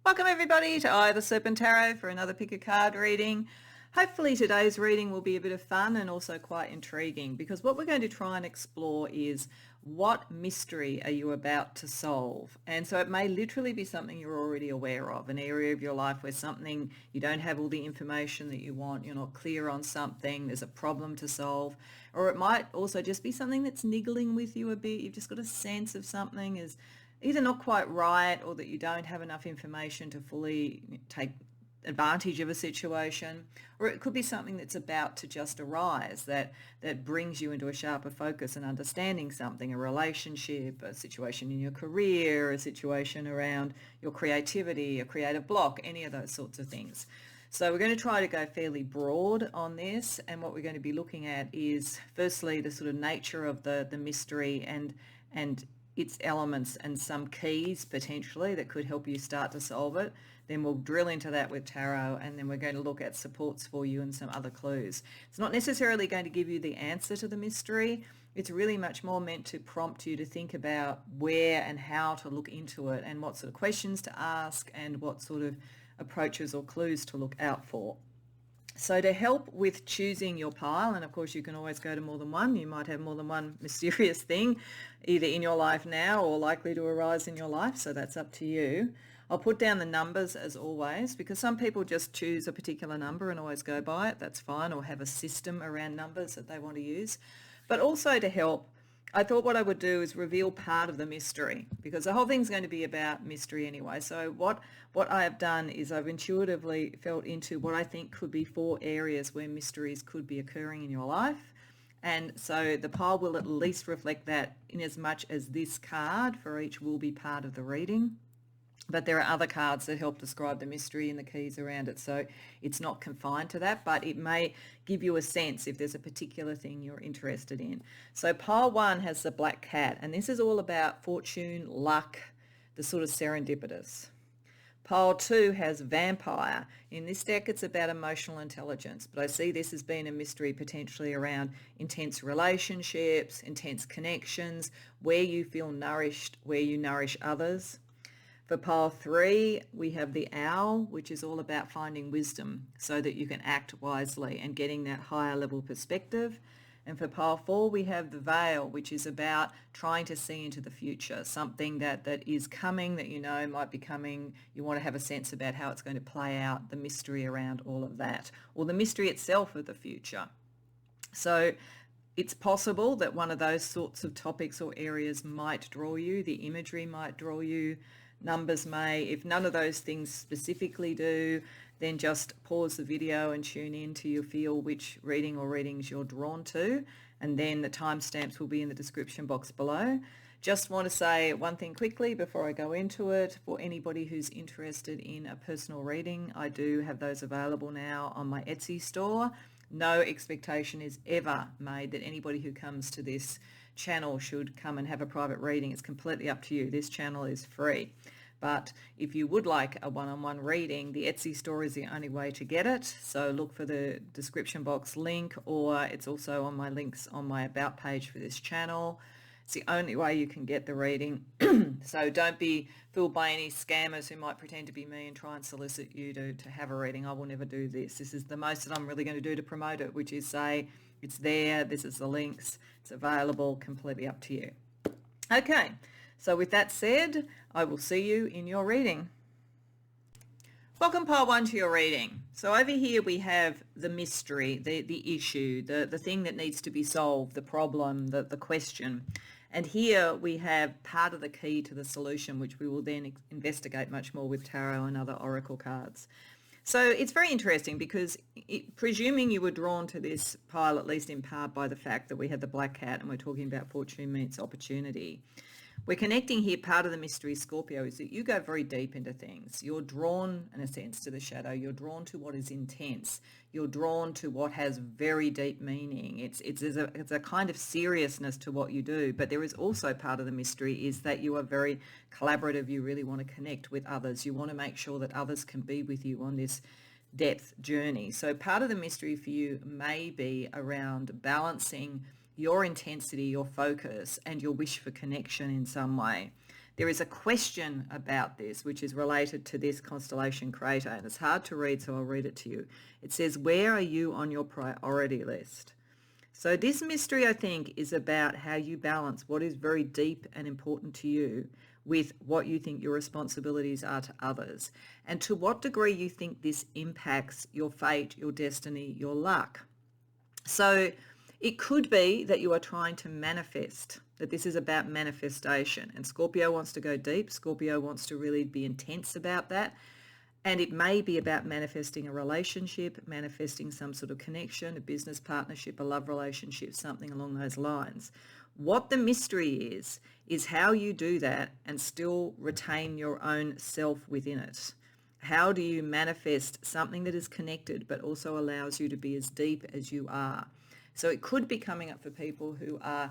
Welcome everybody to the Serpent Tarot for another pick a card reading. Hopefully today's reading will be a bit of fun and also quite intriguing, because what we're going to try and explore is what mystery are you about to solve. And so it may literally be something you're already aware of, an area of your life where something you don't have all the information that you want, you're not clear on something, there's a problem to solve. Or it might also just be something that's niggling with you a bit. You've just got a sense of something is either not quite right, or that you don't have enough information to fully take advantage of a situation. Or it could be something that's about to just arise that brings you into a sharper focus and understanding something, a relationship, a situation in your career, a situation around your creativity, a creative block, any of those sorts of things. So we're going to try to go fairly broad on this, and what we're going to be looking at is firstly the sort of nature of the mystery and its elements and some keys potentially that could help you start to solve it. Then we'll drill into that with tarot, and then we're going to look at supports for you and some other clues. It's not necessarily going to give you the answer to the mystery. It's really much more meant to prompt you to think about where and how to look into it, and what sort of questions to ask, and what sort of approaches or clues to look out for. So to help with choosing your pile, and of course you can always go to more than one, you might have more than one mysterious thing either in your life now or likely to arise in your life, so that's up to you. I'll put down the numbers as always, because some people just choose a particular number and always go by it, that's fine, or have a system around numbers that they want to use. But also to help, I thought what I would do is reveal part of the mystery, because the whole thing's going to be about mystery anyway. So what I have done is I've intuitively felt into what I think could be 4 areas where mysteries could be occurring in your life. And so the pile will at least reflect that, in as much as this card for each will be part of the reading. But there are other cards that help describe the mystery and the keys around it. So it's not confined to that, but it may give you a sense if there's a particular thing you're interested in. So pile 1 has the black cat, and this is all about fortune, luck, the sort of serendipitous. Pile 2 has vampire. In this deck, it's about emotional intelligence, but I see this as being a mystery potentially around intense relationships, intense connections, where you feel nourished, where you nourish others. For pile 3, we have the owl, which is all about finding wisdom so that you can act wisely and getting that higher level perspective. And for pile 4, we have the veil, which is about trying to see into the future, something that is coming, that you know might be coming. You want to have a sense about how it's going to play out, the mystery around all of that, or the mystery itself of the future. So it's possible that one of those sorts of topics or areas might draw you. The imagery might draw you. Numbers may. If none of those things specifically do, then just pause the video and tune in till you feel which reading or readings you're drawn to, and then the timestamps will be in the description box below. Just want to say one thing quickly before I go into it. For anybody who's interested in a personal reading, I do have those available now on my Etsy store. No expectation is ever made that anybody who comes to this channel should come and have a private reading. It's completely up to you. This channel is free. But if you would like a one-on-one reading, the Etsy store is the only way to get it. So look for the description box link, or it's also on my links on my about page for this channel. It's the only way you can get the reading. So don't be fooled by any scammers who might pretend to be me and try and solicit you to have a reading. I will never do this. This is the most that I'm really going to do to promote it, which is say it's there, this is the links, it's available, completely up to you. Okay, so with that said, I will see you in your reading. Welcome pile 1 to your reading. So over here we have the mystery, the issue, the thing that needs to be solved, the problem, the question. And here we have part of the key to the solution, which we will then investigate much more with tarot and other oracle cards. So it's very interesting because presuming you were drawn to this pile, at least in part by the fact that we had the black cat and we're talking about fortune meets opportunity. We're connecting here, part of the mystery, Scorpio, is that you go very deep into things. You're drawn, in a sense, to the shadow. You're drawn to what is intense. You're drawn to what has very deep meaning. It's a kind of seriousness to what you do. But there is also part of the mystery is that you are very collaborative. You really want to connect with others. You want to make sure that others can be with you on this depth journey. So part of the mystery for you may be around balancing your intensity, your focus, and your wish for connection in some way. There is a question about this, which is related to this constellation crater, and it's hard to read, so I'll read it to you. It says, where are you on your priority list? So this mystery, I think, is about how you balance what is very deep and important to you with what you think your responsibilities are to others, and to what degree you think this impacts your fate, your destiny, your luck. So it could be that you are trying to manifest, that this is about manifestation, and Scorpio wants to go deep. Scorpio wants to really be intense about that. And it may be about manifesting a relationship, manifesting some sort of connection, a business partnership, a love relationship, something along those lines. What the mystery is how you do that and still retain your own self within it. How do you manifest something that is connected but also allows you to be as deep as you are? So it could be coming up for people who are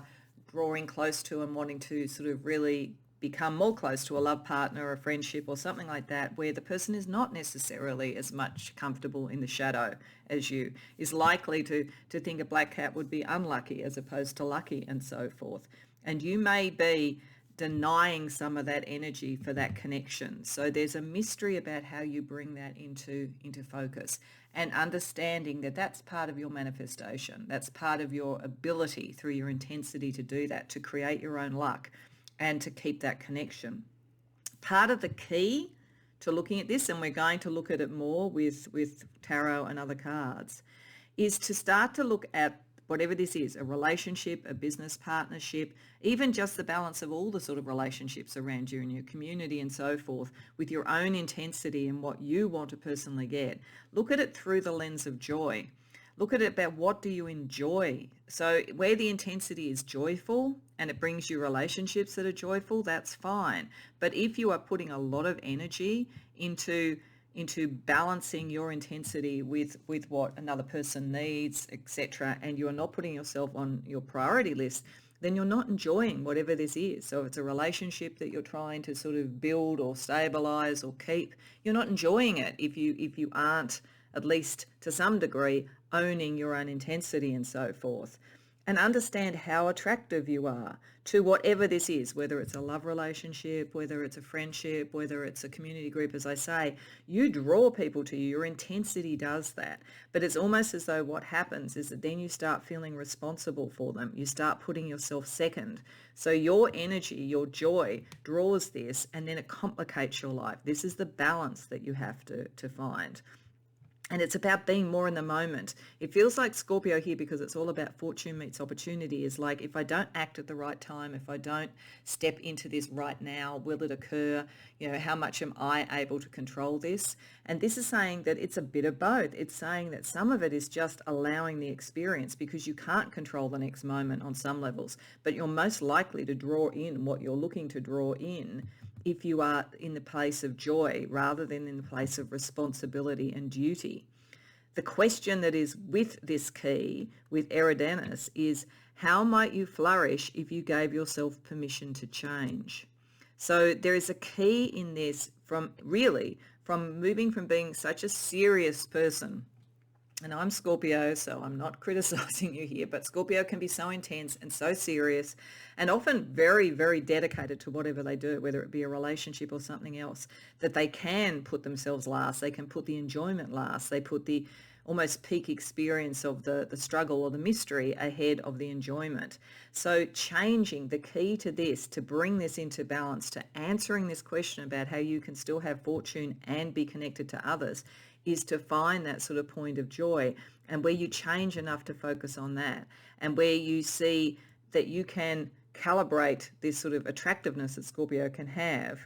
drawing close to and wanting to sort of really become more close to a love partner or a friendship or something like that, where the person is not necessarily as much comfortable in the shadow as you, is likely to think a black cat would be unlucky as opposed to lucky, and so forth. And you may be denying some of that energy for that connection. So there's a mystery about how you bring that into focus, and understanding that that's part of your manifestation. That's part of your ability through your intensity to do that, to create your own luck and to keep that connection. Part of the key to looking at this, and we're going to look at it more with tarot and other cards, is to start to look at whatever this is, a relationship, a business partnership, even just the balance of all the sort of relationships around you in your community and so forth, with your own intensity and what you want to personally get. Look at it through the lens of joy. Look at it about what do you enjoy. So where the intensity is joyful and it brings you relationships that are joyful, that's fine. But if you are putting a lot of energy into balancing your intensity with what another person needs, etc., and you are not putting yourself on your priority list, then you're not enjoying whatever this is. So if it's a relationship that you're trying to sort of build or stabilize or keep, you're not enjoying it if you aren't, at least to some degree, owning your own intensity and so forth. And understand how attractive you are to whatever this is, whether it's a love relationship, whether it's a friendship, whether it's a community group. As I say, you draw people to you. Your intensity does that. But it's almost as though what happens is that then you start feeling responsible for them. You start putting yourself second. So your energy, your joy draws this, and then it complicates your life. This is the balance that you have to find. And it's about being more in the moment. It feels like Scorpio here, because it's all about fortune meets opportunity, is like, if I don't act at the right time, if I don't step into this right now, will it occur? You know, how much am I able to control this? And this is saying that it's a bit of both. It's saying that some of it is just allowing the experience, because you can't control the next moment on some levels, but you're most likely to draw in what you're looking to draw in if you are in the place of joy rather than in the place of responsibility and duty. The question that is with this key, with Eridanus, is how might you flourish if you gave yourself permission to change? So there is a key in this from moving from being such a serious person. And I'm Scorpio, so I'm not criticizing you here, but Scorpio can be so intense and so serious and often very, very dedicated to whatever they do, whether it be a relationship or something else, that they can put themselves last. They can put the enjoyment last. They put the almost peak experience of the struggle or the mystery ahead of the enjoyment. So changing, the key to this, to bring this into balance, to answering this question about how you can still have fortune and be connected to others, is to find that sort of point of joy, and where you change enough to focus on that, and where you see that you can calibrate this sort of attractiveness that Scorpio can have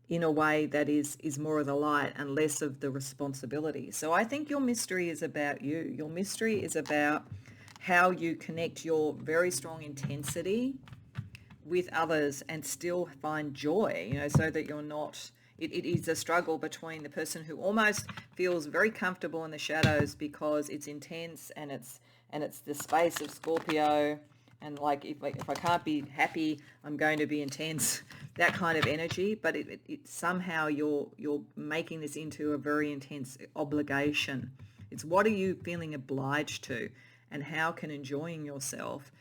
in a way that is more of the light and less of the responsibility. So I think your mystery is about you. Your mystery is about how you connect your very strong intensity with others and still find joy, so that you're not... It is a struggle between the person who almost feels very comfortable in the shadows because it's intense and it's the space of Scorpio, and like if I can't be happy, I'm going to be intense, that kind of energy. But it somehow you're making this into a very intense obligation. It's what are you feeling obliged to, and how can enjoying yourself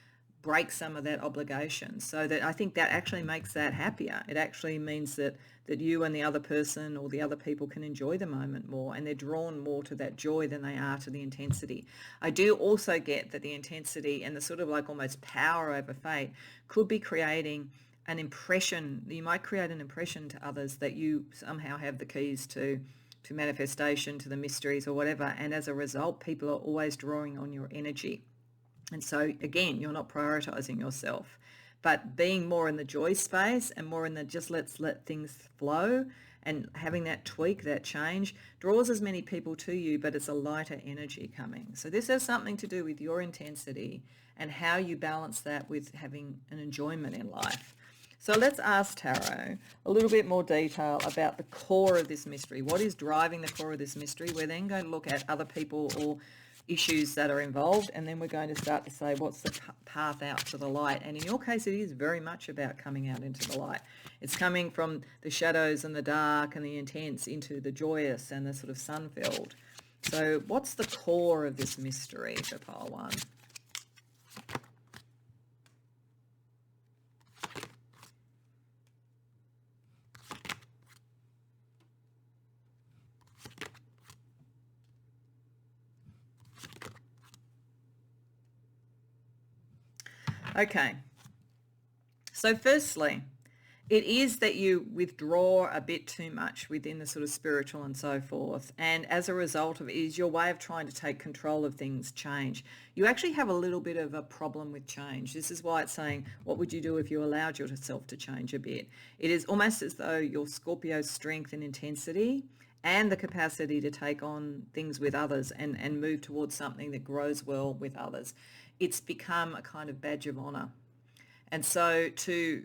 break some of that obligation. So that I think that actually makes that happier. It actually means that you and the other person or the other people can enjoy the moment more, and they're drawn more to that joy than they are to the intensity. I do also get that the intensity and the sort of like almost power over fate could be creating an impression. You might create an impression to others that you somehow have the keys to manifestation, to the mysteries or whatever, and as a result people are always drawing on your energy. And so again, you're not prioritizing yourself, but being more in the joy space and more in the just let's let things flow, and having that tweak, that change, draws as many people to you, but it's a lighter energy coming. So this has something to do with your intensity and how you balance that with having an enjoyment in life. So let's ask Tarot a little bit more detail about the core of this mystery. What is driving the core of this mystery? We're then going to look at other people or issues that are involved, and then we're going to start to say what's the path out to the light. And in your case, it is very much about coming out into the light. It's coming from the shadows and the dark and the intense into the joyous and the sort of sun-filled. So what's the core of this mystery for pile one? Okay, so firstly, it is that you withdraw a bit too much within the sort of spiritual and so forth. And as a result of it is your way of trying to take control of things change. You actually have a little bit of a problem with change. This is why it's saying, what would you do if you allowed yourself to change a bit? It is almost as though your Scorpio's strength and intensity and the capacity to take on things with others and move towards something that grows well with others. It's become a kind of badge of honor. And so to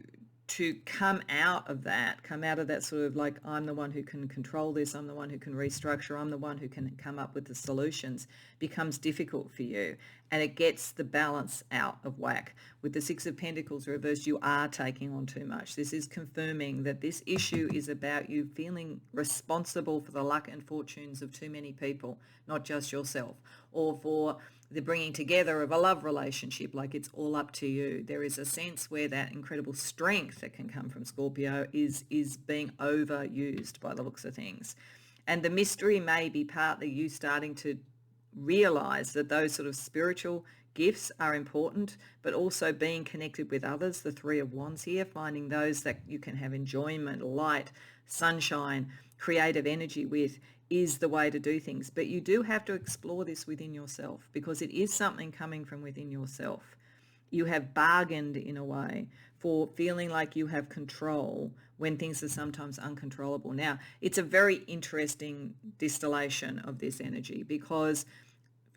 come out of that sort of like, I'm the one who can control this, I'm the one who can restructure, I'm the one who can come up with the solutions, becomes difficult for you. And it gets the balance out of whack. With the Six of Pentacles reversed, you are taking on too much. This is confirming that this issue is about you feeling responsible for the luck and fortunes of too many people, not just yourself, or for the bringing together of a love relationship, like it's all up to you. There is a sense where that incredible strength that can come from Scorpio is being overused by the looks of things. And the mystery may be partly you starting to realize that those sort of spiritual gifts are important, but also being connected with others, the Three of Wands here, finding those that you can have enjoyment, light, sunshine, creative energy with, is the way to do things. But you do have to explore this within yourself, because it is something coming from within yourself. You have bargained in a way for feeling like you have control when things are sometimes uncontrollable. Now, it's a very interesting distillation of this energy, because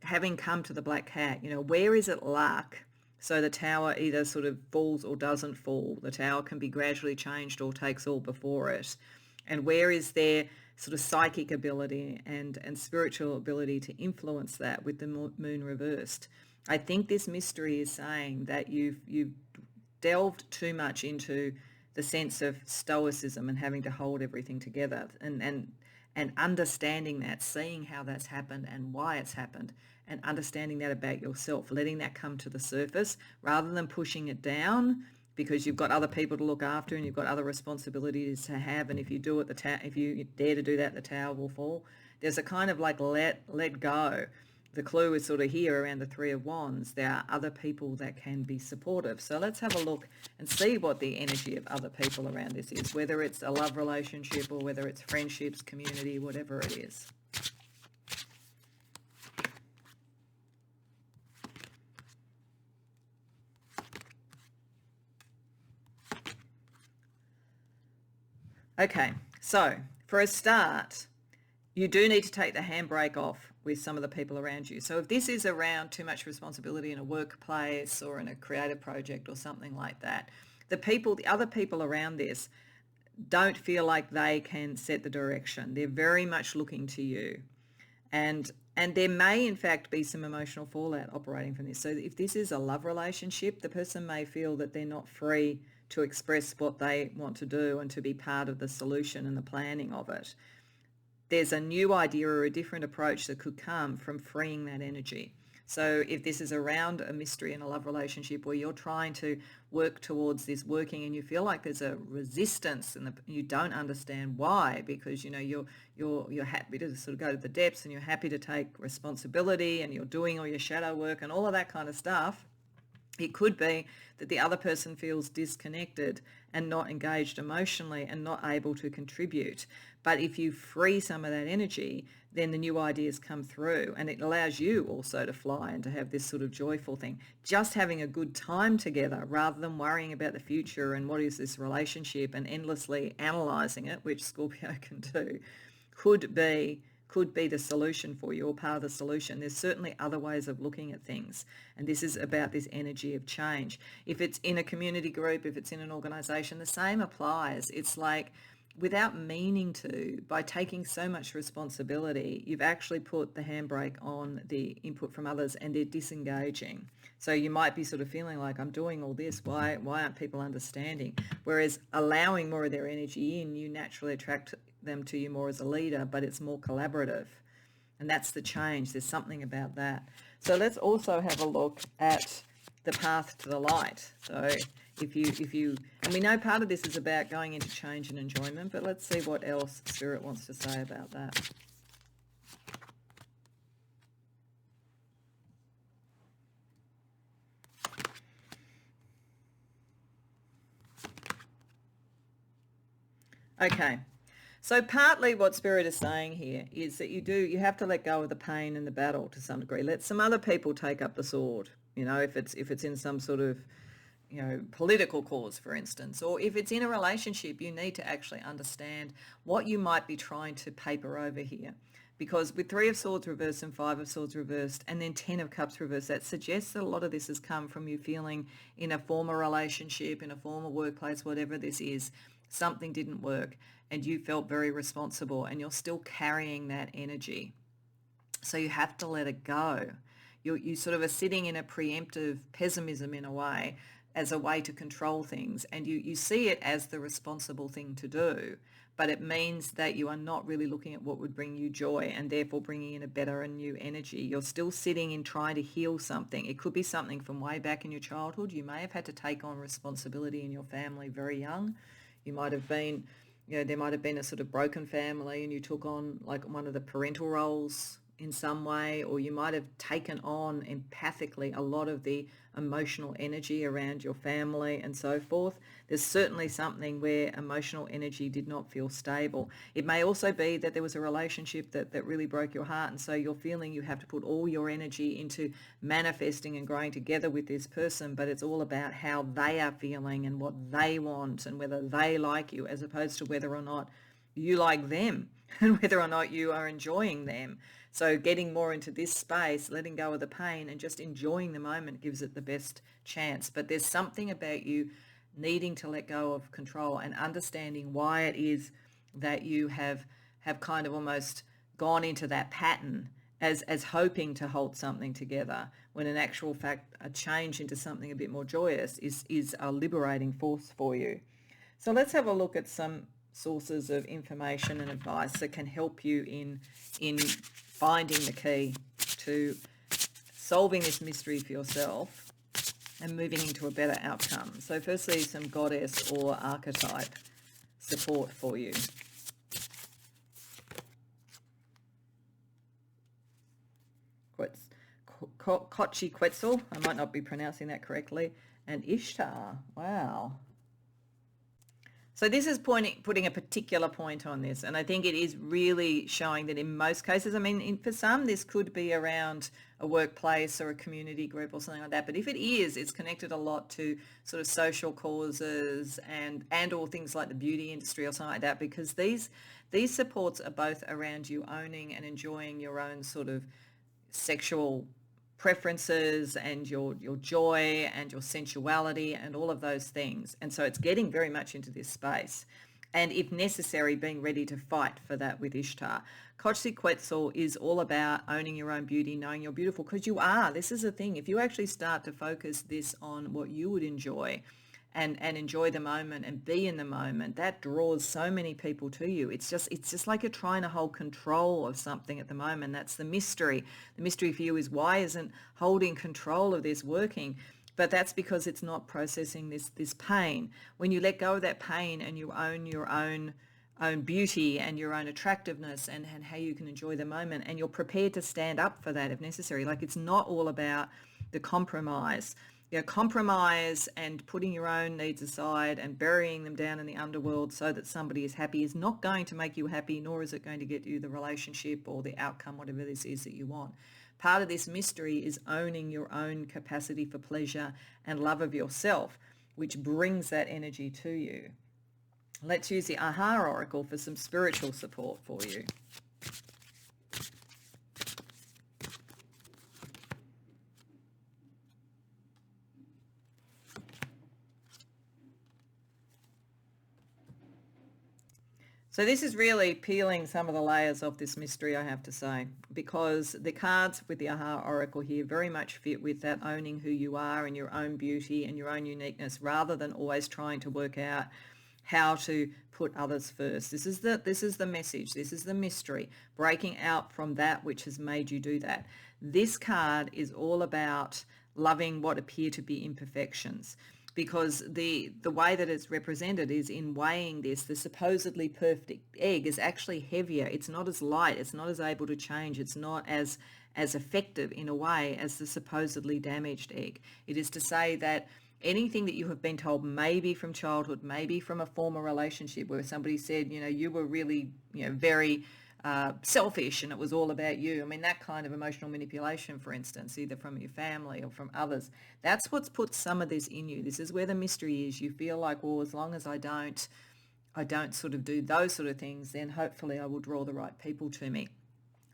having come to the Black Cat, where is it luck? So the tower either sort of falls or doesn't fall. The tower can be gradually changed or takes all before it. And where is there sort of psychic ability and spiritual ability to influence that with the moon reversed? I think this mystery is saying that you've delved too much into the sense of stoicism and having to hold everything together, and understanding that, seeing how that's happened and why it's happened, and understanding that about yourself, letting that come to the surface rather than pushing it down, because you've got other people to look after and you've got other responsibilities to have. And if you do it, if you dare to do that, the tower will fall. There's a kind of like let go. The clue is sort of here around the Three of Wands. There are other people that can be supportive. So let's have a look and see what the energy of other people around this is, whether it's a love relationship or whether it's friendships, community, whatever it is. Okay, so for a start, you do need to take the handbrake off with some of the people around you. So if this is around too much responsibility in a workplace or in a creative project or something like that, the other people around this don't feel like they can set the direction. They're very much looking to you. And there may, in fact, be some emotional fallout operating from this. So if this is a love relationship, the person may feel that they're not free to express what they want to do and to be part of the solution and the planning of it. There's a new idea or a different approach that could come from freeing that energy. So if this is around a mystery in a love relationship where you're trying to work towards this working and you feel like there's a resistance and you don't understand why, because you're happy to sort of go to the depths and you're happy to take responsibility and you're doing all your shadow work and all of that kind of stuff, it could be that the other person feels disconnected and not engaged emotionally and not able to contribute. But if you free some of that energy, then the new ideas come through and it allows you also to fly and to have this sort of joyful thing. Just having a good time together rather than worrying about the future and what is this relationship and endlessly analysing it, which Scorpio can do, could be the solution for you, or part of the solution. There's certainly other ways of looking at things. And this is about this energy of change. If it's in a community group, if it's in an organisation, the same applies. It's like, without meaning to, by taking so much responsibility, you've actually put the handbrake on the input from others and they're disengaging. So you might be sort of feeling like, I'm doing all this, why aren't people understanding? Whereas allowing more of their energy in, you naturally attract them to you more as a leader, but it's more collaborative. And that's the change. There's something about that. So let's also have a look at the path to the light. So if you, and we know part of this is about going into change and enjoyment, but let's see what else Spirit wants to say about that. Okay. So partly what Spirit is saying here is that you have to let go of the pain and the battle to some degree. Let some other people take up the sword, if it's in some sort of, political cause, for instance, or if it's in a relationship, you need to actually understand what you might be trying to paper over here. Because with 3 of Swords reversed and 5 of Swords reversed and then 10 of Cups reversed, that suggests that a lot of this has come from you feeling in a former relationship, in a former workplace, whatever this is, something didn't work and you felt very responsible and you're still carrying that energy. So you have to let it go. You sort of are sitting in a preemptive pessimism in a way, as a way to control things, and you see it as the responsible thing to do, but it means that you are not really looking at what would bring you joy and therefore bringing in a better and new energy. You're still sitting in trying to heal something. It could be something from way back in your childhood. You may have had to take on responsibility in your family very young. You might have been, there might have been a sort of broken family and you took on like one of the parental roles in some way, or you might have taken on empathically a lot of the emotional energy around your family and so forth. There's certainly something where emotional energy did not feel stable. It may also be that there was a relationship that really broke your heart, and so you're feeling you have to put all your energy into manifesting and growing together with this person, but it's all about how they are feeling and what they want and whether they like you, as opposed to whether or not you like them and whether or not you are enjoying them. So getting more into this space, letting go of the pain and just enjoying the moment gives it the best chance. But there's something about you needing to let go of control and understanding why it is that you have kind of almost gone into that pattern as hoping to hold something together, when in actual fact a change into something a bit more joyous is a liberating force for you. So let's have a look at some sources of information and advice that can help you in finding the key to solving this mystery for yourself and moving into a better outcome. So firstly, some goddess or archetype support for you. Quetzal, I might not be pronouncing that correctly, and Ishtar. Wow. So this is putting a particular point on this, and I think it is really showing that in most cases, I mean, for some, this could be around a workplace or a community group or something like that, but if it is, it's connected a lot to sort of social causes and all things like the beauty industry or something like that, because these supports are both around you owning and enjoying your own sort of sexual preferences and your joy and your sensuality and all of those things. And so it's getting very much into this space. And if necessary, being ready to fight for that with Ishtar. Quetzal is all about owning your own beauty, knowing you're beautiful, because you are. This is the thing. If you actually start to focus this on what you would enjoy and enjoy the moment and be in the moment, that draws so many people to you. It's just like you're trying to hold control of something at the moment. That's the mystery. The mystery for you is, why isn't holding control of this working? But that's because it's not processing this pain. When you let go of that pain and you own your own beauty and your own attractiveness and how you can enjoy the moment, and you're prepared to stand up for that if necessary. Like, it's not all about the compromise. Compromise and putting your own needs aside and burying them down in the underworld so that somebody is happy is not going to make you happy, nor is it going to get you the relationship or the outcome, whatever this is that you want. Part of this mystery is owning your own capacity for pleasure and love of yourself, which brings that energy to you. Let's use the Aha Oracle for some spiritual support for you. So this is really peeling some of the layers of this mystery, I have to say, because the cards with the Aha Oracle here very much fit with that owning who you are and your own beauty and your own uniqueness, rather than always trying to work out how to put others first. This is the message. This is the mystery, breaking out from that which has made you do that. This card is all about loving what appear to be imperfections, because the way that it's represented is in weighing this. The supposedly perfect egg is actually heavier. It's not as light. It's not as able to change. It's not as effective in a way as the supposedly damaged egg. It is to say that anything that you have been told, maybe from childhood, maybe from a former relationship where somebody said, you were really, very selfish and it was all about you. I mean, that kind of emotional manipulation, for instance, either from your family or from others, that's what's put some of this in you. This is where the mystery is. You feel like, well, as long as I don't sort of do those sort of things, then hopefully I will draw the right people to me.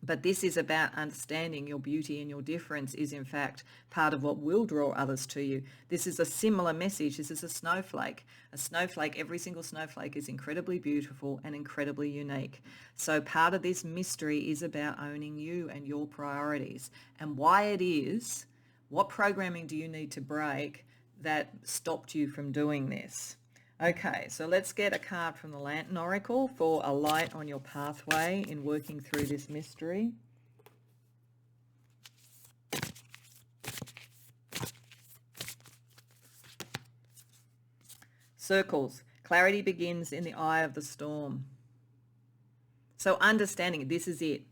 But this is about understanding your beauty, and your difference is in fact part of what will draw others to you. This is a similar message. This is a snowflake. A snowflake, every single snowflake is incredibly beautiful and incredibly unique. So part of this mystery is about owning you and your priorities, and why it is, what programming do you need to break that stopped you from doing this? Okay, so let's get a card from the Lantern Oracle for a light on your pathway in working through this mystery. Circles. Clarity begins in the eye of the storm. So understanding, this is it.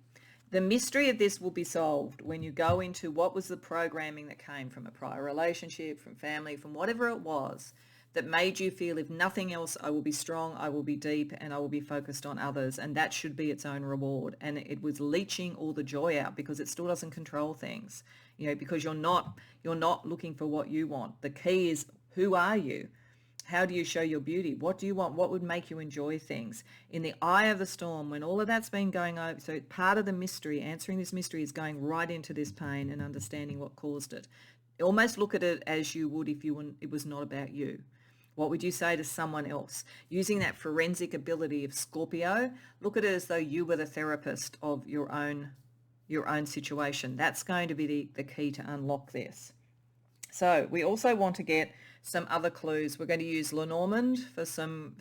The mystery of this will be solved when you go into what was the programming that came from a prior relationship, from family, from whatever it was, that made you feel, if nothing else, I will be strong, I will be deep, and I will be focused on others, and that should be its own reward. And it was leeching all the joy out because it still doesn't control things, because you're not looking for what you want. The key is, who are you? How do you show your beauty? What do you want? What would make you enjoy things? In the eye of the storm, when all of that's been going over, so part of the mystery, answering this mystery, is going right into this pain and understanding what caused it. Almost look at it as you would if it was not about you. What would you say to someone else? Using that forensic ability of Scorpio, look at it as though you were the therapist of your own situation. That's going to be the key to unlock this. So we also want to get some other clues. We're going to use Lenormand for some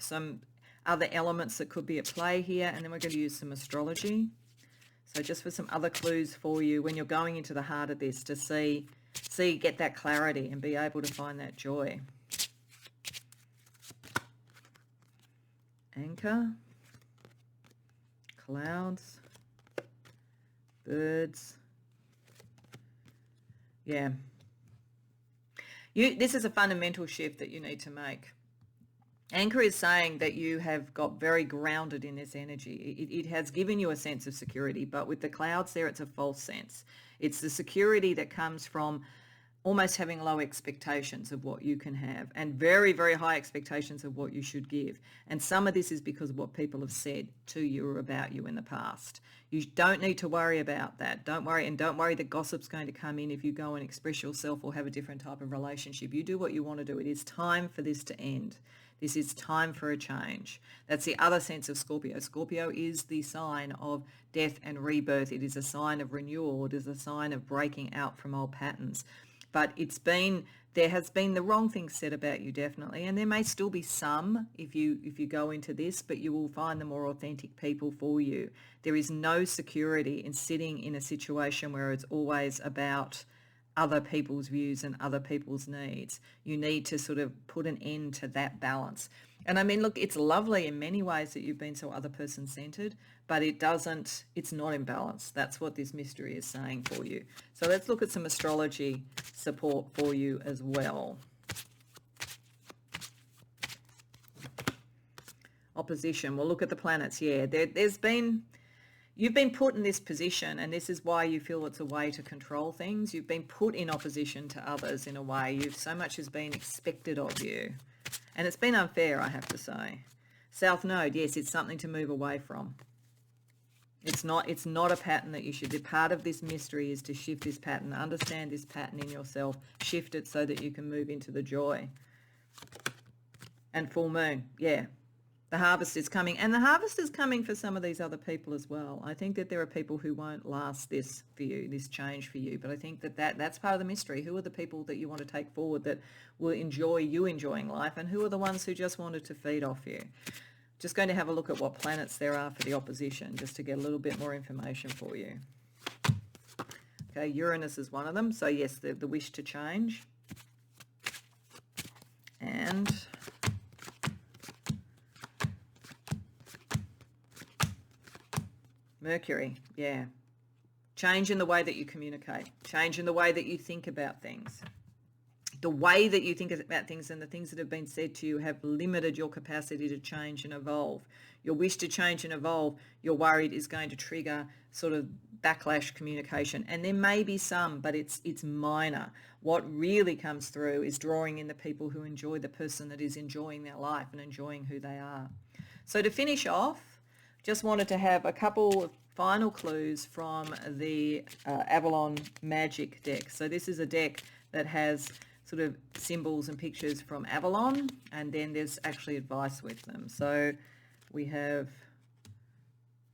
other elements that could be at play here, and then we're going to use some astrology. So just for some other clues for you when you're going into the heart of this, to see, get that clarity and be able to find that joy. Anchor, clouds, birds. Yeah. This is a fundamental shift that you need to make. Anchor is saying that you have got very grounded in this energy. It has given you a sense of security, but with the clouds there, it's a false sense. It's the security that comes from almost having low expectations of what you can have and very, very high expectations of what you should give. And some of this is because of what people have said to you or about you in the past. You don't need to worry about that. Don't worry, and don't worry that gossip's going to come in if you go and express yourself or have a different type of relationship. You do what you want to do. It is time for this to end. This is time for a change. That's the other sense of Scorpio. Scorpio is the sign of death and rebirth. It is a sign of renewal. It is a sign of breaking out from old patterns. But there has been the wrong things said about you, definitely, and there may still be some if you go into this, but you will find the more authentic people for you. There is no security in sitting in a situation where it's always about other people's views and other people's needs. You need to sort of put an end to that balance. And I mean, look, it's lovely in many ways that you've been so other person centered, but it's not in balance. That's what this mystery is saying for you. So let's look at some astrology support for you as well. Opposition. We'll look at the planets. Yeah, you've been put in this position, and this is why you feel it's a way to control things. You've been put in opposition to others in a way. So much has been expected of you. And it's been unfair, I have to say. South Node, yes, it's something to move away from. It's not a pattern that you should. The part of this mystery is to shift this pattern, understand this pattern in yourself, shift it so that you can move into the joy. And full moon, yeah. The harvest is coming, and the harvest is coming for some of these other people as well. I think that there are people who won't last this for you, this change for you, but I think that's part of the mystery. Who are the people that you want to take forward that will enjoy you enjoying life, and who are the ones who just wanted to feed off you? Just going to have a look at what planets there are for the opposition, just to get a little bit more information for you. Okay, Uranus is one of them, so yes, the wish to change. And Mercury, yeah. Change in the way that you communicate. Change in the way that you think about things. The way that you think about things and the things that have been said to you have limited your capacity to change and evolve. Your wish to change and evolve, you're worried, is going to trigger sort of backlash communication. And there may be some, but it's minor. What really comes through is drawing in the people who enjoy the person that is enjoying their life and enjoying who they are. So to finish off, just wanted to have a couple of final clues from the Avalon Magic deck. So this is a deck that has sort of symbols and pictures from Avalon, and then there's actually advice with them. So we have,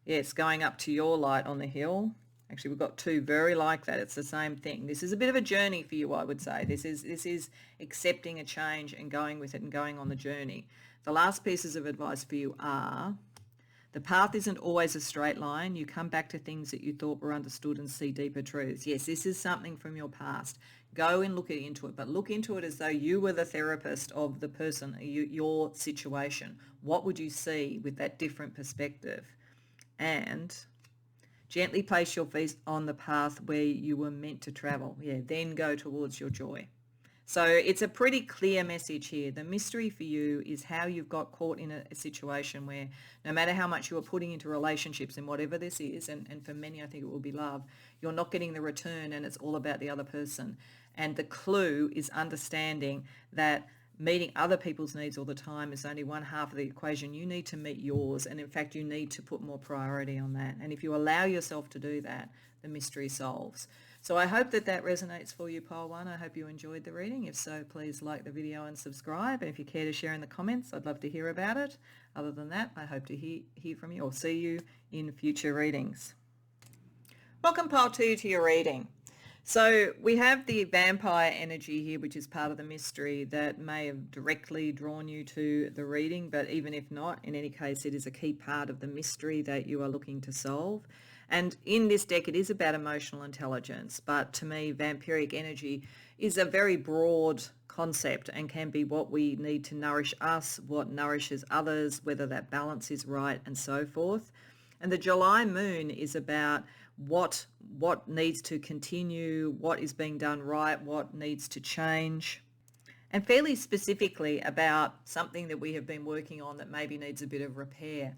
yes, going up to your light on the hill. Actually, we've got two very like that. It's the same thing. This is a bit of a journey for you, I would say. This is accepting a change and going with it and going on the journey. The last pieces of advice for you are: the path isn't always a straight line. You come back to things that you thought were understood and see deeper truths. Yes, this is something from your past. Go and look into it, but look into it as though you were the therapist of the person, your situation. What would you see with that different perspective? And gently place your feet on the path where you were meant to travel. Yeah, then go towards your joy. So it's a pretty clear message here. The mystery for you is how you've got caught in a situation where no matter how much you are putting into relationships and whatever this is, and for many I think it will be love, you're not getting the return and it's all about the other person. And the clue is understanding that meeting other people's needs all the time is only one half of the equation. You need to meet yours, and in fact you need to put more priority on that. And if you allow yourself to do that, the mystery solves. So I hope that heresonates for you, Pile 1. I hope you enjoyed the reading. If so, please like the video and subscribe. And if you care to share in the comments, I'd love to hear about it. Other than that, I hope to hear from you or see you in future readings. Welcome, Pile 2, to your reading. So we have the vampire energy here, which is part of the mystery that may have directly drawn you to the reading, but even if not, in any case, it is a key part of the mystery that you are looking to solve. And in this deck, it is about emotional intelligence, but to me, vampiric energy is a very broad concept and can be what we need to nourish us, what nourishes others, whether that balance is right, and so forth. And the July moon is about what needs to continue, what is being done right, what needs to change, and fairly specifically about something that we have been working on that maybe needs a bit of repair.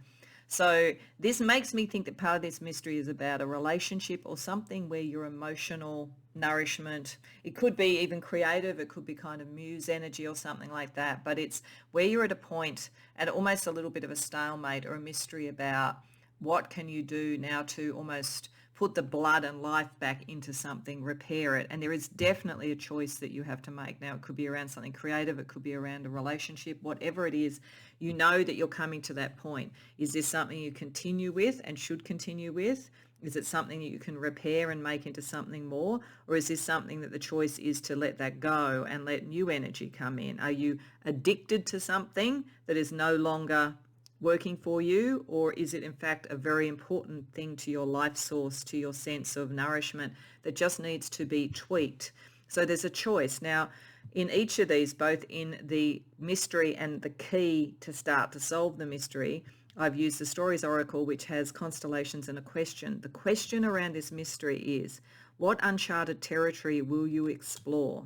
So this makes me think that part of this mystery is about a relationship or something where your emotional nourishment, it could be even creative, it could be kind of muse energy or something like that, but it's where you're at a point, at almost a little bit of a stalemate or a mystery about what can you do now to almost put the blood and life back into something, repair it. And there is definitely a choice that you have to make. Now, it could be around something creative, it could be around a relationship, whatever it is, you know that you're coming to that point. Is this something you continue with and should continue with? Is it something that you can repair and make into something more? Or is this something that the choice is to let that go and let new energy come in? Are you addicted to something that is no longer working for you? Or is it in fact a very important thing to your life source, to your sense of nourishment that just needs to be tweaked? So there's a choice. Now, in each of these, both in the mystery and the key to start to solve the mystery, I've used the Stories Oracle, which has constellations and a question. The question around this mystery is, what uncharted territory will you explore?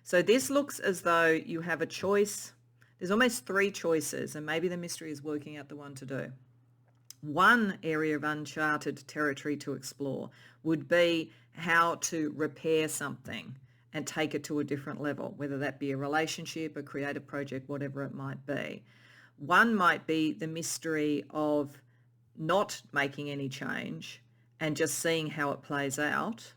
So this looks as though you have a choice. There's almost three choices, and maybe the mystery is working out the one to do. One area of uncharted territory to explore would be how to repair something and take it to a different level, whether that be a relationship, a creative project, whatever it might be. One might be the mystery of not making any change and just seeing how it plays out.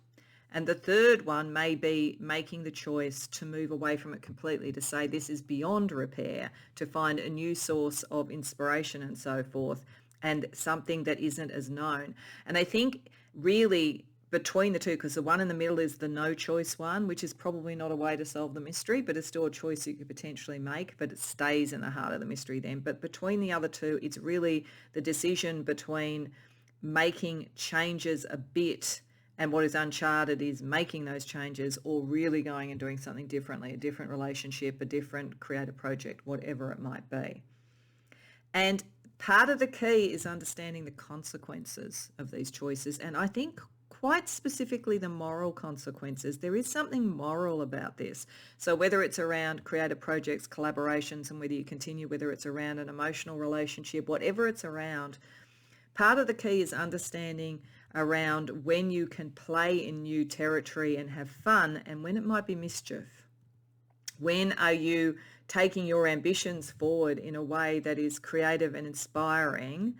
And the third one may be making the choice to move away from it completely, to say this is beyond repair, to find a new source of inspiration and so forth, and something that isn't as known. And I think really between the two, because the one in the middle is the no choice one, which is probably not a way to solve the mystery, but it's still a choice you could potentially make, but it stays in the heart of the mystery then. But between the other two, it's really the decision between making changes a bit, and what is uncharted is making those changes, or really going and doing something differently, a different relationship, a different creative project, whatever it might be. And part of the key is understanding the consequences of these choices. And I think quite specifically the moral consequences. There is something moral about this. So whether it's around creative projects, collaborations, and whether you continue, whether it's around an emotional relationship, whatever it's around, part of the key is understanding around when you can play in new territory and have fun, and when it might be mischief. When are you taking your ambitions forward in a way that is creative and inspiring?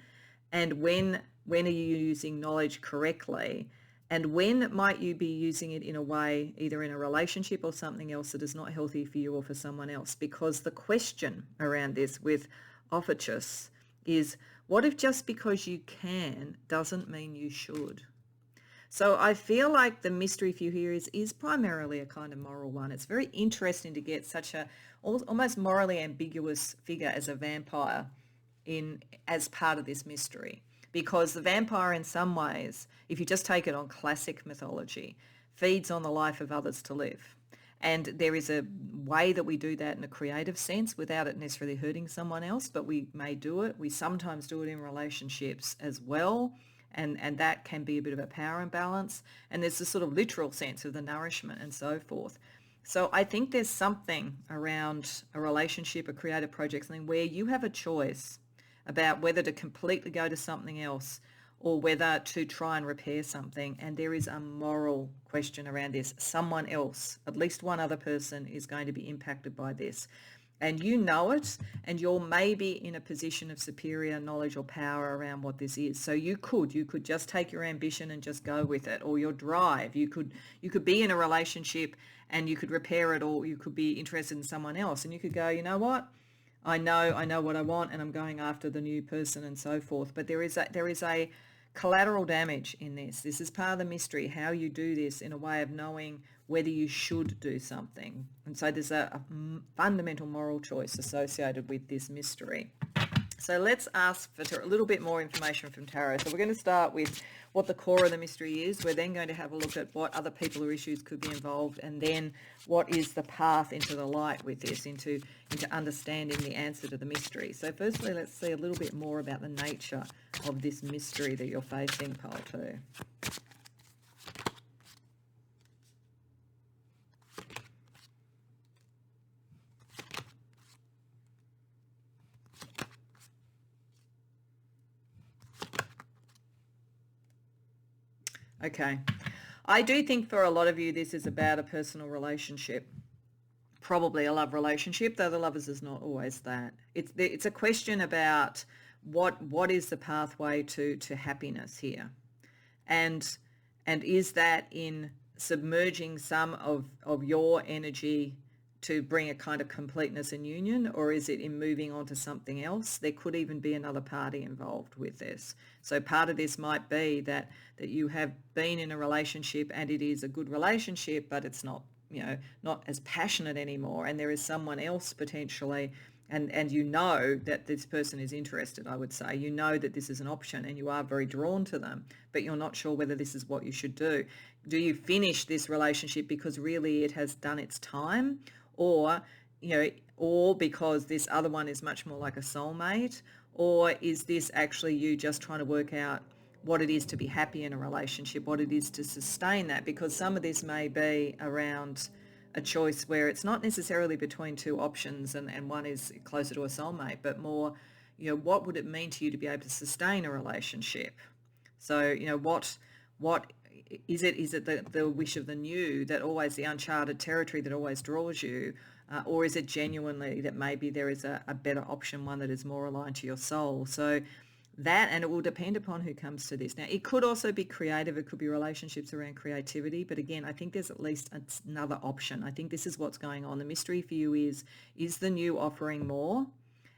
And when are you using knowledge correctly? And when might you be using it in a way, either in a relationship or something else that is not healthy for you or for someone else? Because the question around this with Ophiuchus is, what if just because you can doesn't mean you should? So I feel like the mystery for you here is primarily a kind of moral one. It's very interesting to get such a almost morally ambiguous figure as a vampire as part of this mystery. Because the vampire in some ways, if you just take it on classic mythology, feeds on the life of others to live. And there is a way that we do that in a creative sense without it necessarily hurting someone else, but we may do it. We sometimes do it in relationships as well. And that can be a bit of a power imbalance. And there's this sort of literal sense of the nourishment and so forth. So I think there's something around a relationship, a creative project, something where you have a choice about whether to completely go to something else or whether to try and repair something. And there is a moral question around this. Someone else, at least one other person, is going to be impacted by this. And you know it, and you're maybe in a position of superior knowledge or power around what this is. So you could just take your ambition and just go with it, or your drive. You could be in a relationship and you could repair it, or you could be interested in someone else and you could go, you know what? I know what I want, and I'm going after the new person and so forth. But there is a collateral damage in this. This is part of the mystery, how you do this in a way of knowing whether you should do something. And so there's a fundamental moral choice associated with this mystery. So let's ask for a little bit more information from Tarot. So we're going to start with what the core of the mystery is. We're then going to have a look at what other people or issues could be involved, and then what is the path into the light with this, into understanding the answer to the mystery. So firstly, let's see a little bit more about the nature of this mystery that you're facing, Pile 2. Okay. I do think for a lot of you this is about a personal relationship, probably a love relationship, though the lovers is not always that. It's a question about what is the pathway to happiness here, and is that in submerging some of your energy to bring a kind of completeness and union, or is it in moving on to something else? There could even be another party involved with this. So part of this might be that you have been in a relationship and it is a good relationship, but it's not, not as passionate anymore, and there is someone else potentially, and you know that this person is interested, I would say. You know that this is an option and you are very drawn to them, but you're not sure whether this is what you should do. Do you finish this relationship because really it has done its time, or or because this other one is much more like a soulmate, or is this actually you just trying to work out what it is to be happy in a relationship, what it is to sustain that? Because some of this may be around a choice where it's not necessarily between two options and one is closer to a soulmate, but more, what would it mean to you to be able to sustain a relationship? So, what is it? Is it the wish of the new, that always the uncharted territory that always draws you? Or is it genuinely that maybe there is a better option, one that is more aligned to your soul? So that, and it will depend upon who comes to this. Now, it could also be creative. It could be relationships around creativity. But again, I think there's at least another option. I think this is what's going on. The mystery for you is the new offering more?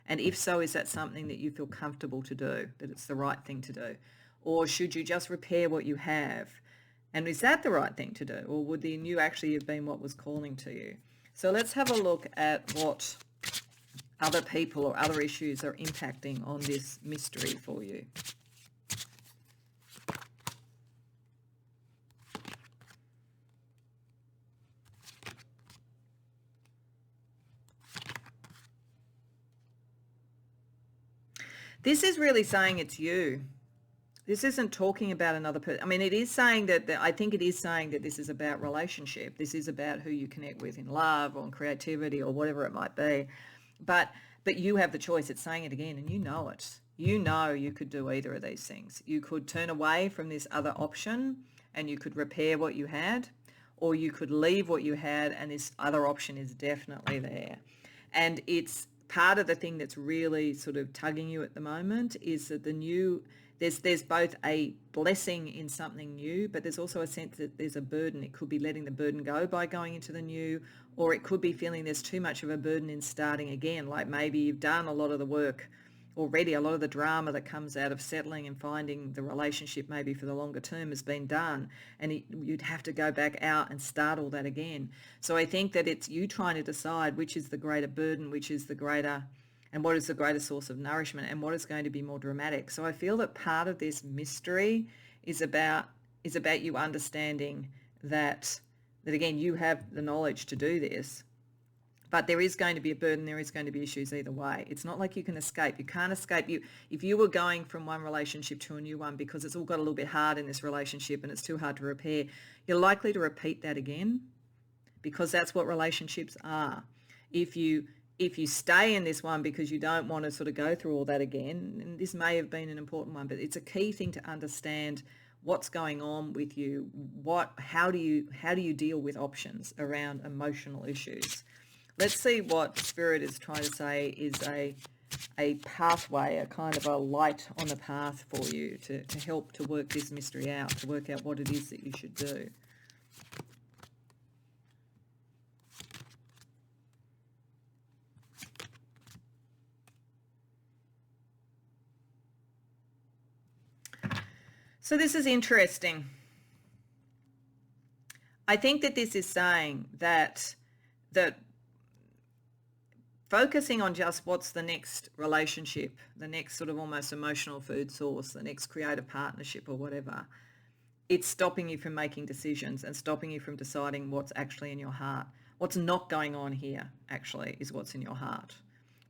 And if so, is that something that you feel comfortable to do, that it's the right thing to do? Or should you just repair what you have? And is that the right thing to do? Or would the new actually have been what was calling to you? So let's have a look at what other people or other issues are impacting on this mystery for you. This is really saying it's you. This isn't talking about another person. I mean, it is saying that I think it is saying that this is about relationship. This is about who you connect with in love or in creativity or whatever it might be. But you have the choice. It's saying it again, and you know it. You know you could do either of these things. You could turn away from this other option and you could repair what you had, or you could leave what you had and this other option is definitely there. And it's part of the thing that's really sort of tugging you at the moment is that the new, there's both a blessing in something new, but there's also a sense that there's a burden. It could be letting the burden go by going into the new, or it could be feeling there's too much of a burden in starting again. Like maybe you've done a lot of the work already, a lot of the drama that comes out of settling and finding the relationship maybe for the longer term has been done, and you'd have to go back out and start all that again. So I think that it's you trying to decide which is the greater burden, which is the greater, and what is the greater source of nourishment, and what is going to be more dramatic. So I feel that part of this mystery is about you understanding that again, you have the knowledge to do this, but there is going to be a burden. There is going to be issues either way. It's not like you can escape. You can't escape. If you were going from one relationship to a new one because it's all got a little bit hard in this relationship and it's too hard to repair, you're likely to repeat that again, because that's what relationships are. If you stay in this one because you don't want to sort of go through all that again, and this may have been an important one, but it's a key thing to understand what's going on with you. How do you deal with options around emotional issues? Let's see what Spirit is trying to say is a pathway, a kind of a light on the path for you to help to work this mystery out, to work out what it is that you should do. So this is interesting. I think that this is saying that focusing on just what's the next relationship, the next sort of almost emotional food source, the next creative partnership or whatever, it's stopping you from making decisions and stopping you from deciding what's actually in your heart. What's not going on here actually is what's in your heart.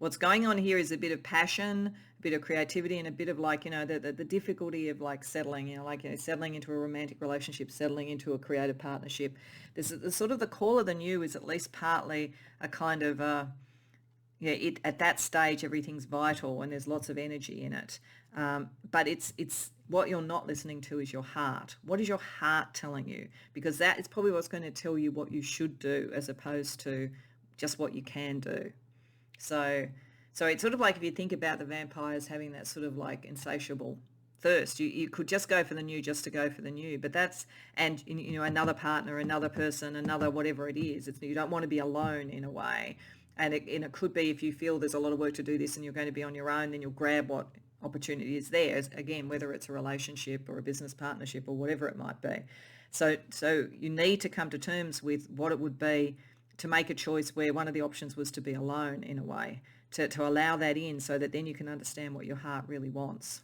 What's going on here is a bit of passion, a bit of creativity, and a bit of like, the difficulty of like settling, settling into a romantic relationship, settling into a creative partnership. There's sort of the call of the new is at least partly a kind of, at that stage, everything's vital and there's lots of energy in it. But it's what you're not listening to is your heart. What is your heart telling you? Because that is probably what's going to tell you what you should do as opposed to just what you can do. So it's sort of like if you think about the vampires having that sort of like insatiable thirst. You could just go for the new just to go for the new, but and another partner, another person, another whatever it is. You don't want to be alone in a way. And it could be if you feel there's a lot of work to do this and you're going to be on your own, then you'll grab what opportunity is there. Again, whether it's a relationship or a business partnership or whatever it might be. So you need to come to terms with what it would be to make a choice where one of the options was to be alone in a way, to allow that in so that then you can understand what your heart really wants.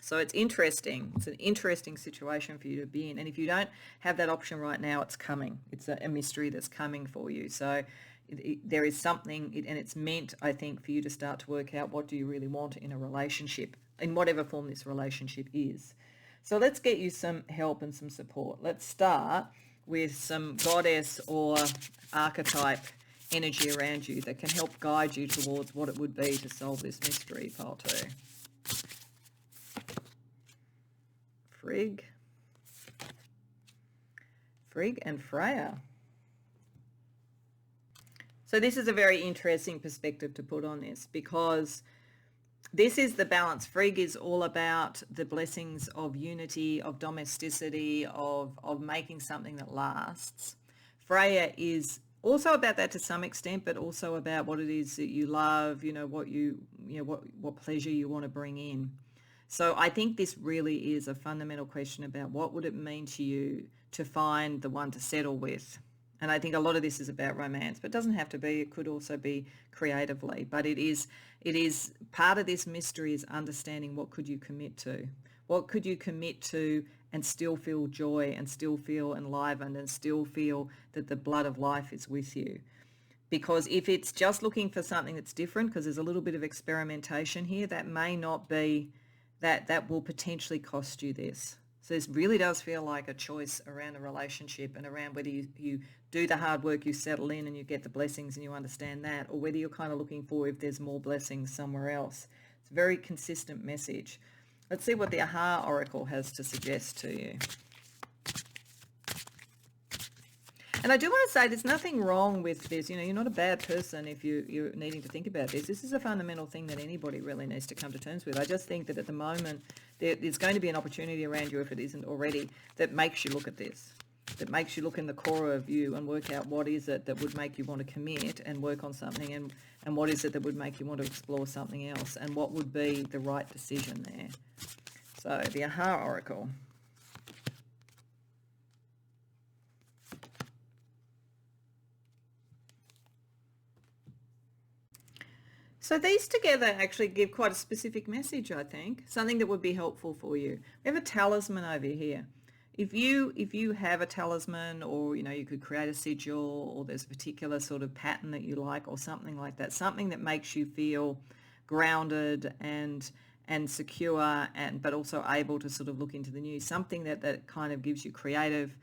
So it's interesting. It's an interesting situation for you to be in. And if you don't have that option right now, it's coming. It's a mystery that's coming for you. So there is something, and it's meant, I think, for you to start to work out what do you really want in a relationship, in whatever form this relationship is. So let's get you some help and some support. Let's start with some goddess or archetype energy around you that can help guide you towards what it would be to solve this mystery, pile 2. Frigg and Freya. So this is a very interesting perspective to put on this, because this is the balance. Frigg is all about the blessings of unity, of domesticity, of making something that lasts. Freya is also about that to some extent, but also about what it is that you love, what pleasure you want to bring in. So I think this really is a fundamental question about what would it mean to you to find the one to settle with. And I think a lot of this is about romance, but it doesn't have to be. It could also be creatively. But it is part of this mystery is understanding what could you commit to. What could you commit to and still feel joy and still feel enlivened and still feel that the blood of life is with you. Because if it's just looking for something that's different, because there's a little bit of experimentation here, that may not be, that will potentially cost you this. So this really does feel like a choice around a relationship and around whether you do the hard work, you settle in and you get the blessings and you understand that, or whether you're kind of looking for if there's more blessings somewhere else. It's a very consistent message. Let's see what the Aha Oracle has to suggest to you. And I do want to say there's nothing wrong with this. You're not a bad person if you're needing to think about this. This is a fundamental thing that anybody really needs to come to terms with. I just think that at the moment there's going to be an opportunity around you, if it isn't already, that makes you look at this, that makes you look in the core of you and work out what is it that would make you want to commit and work on something, and what is it that would make you want to explore something else, and what would be the right decision there. So the Aha Oracle. So these together actually give quite a specific message, I think, something that would be helpful for you. We have a talisman over here. If you have a talisman, or you could create a sigil, or there's a particular sort of pattern that you like, or something like that, something that makes you feel grounded and secure, but also able to sort of look into the new, something that kind of gives you creative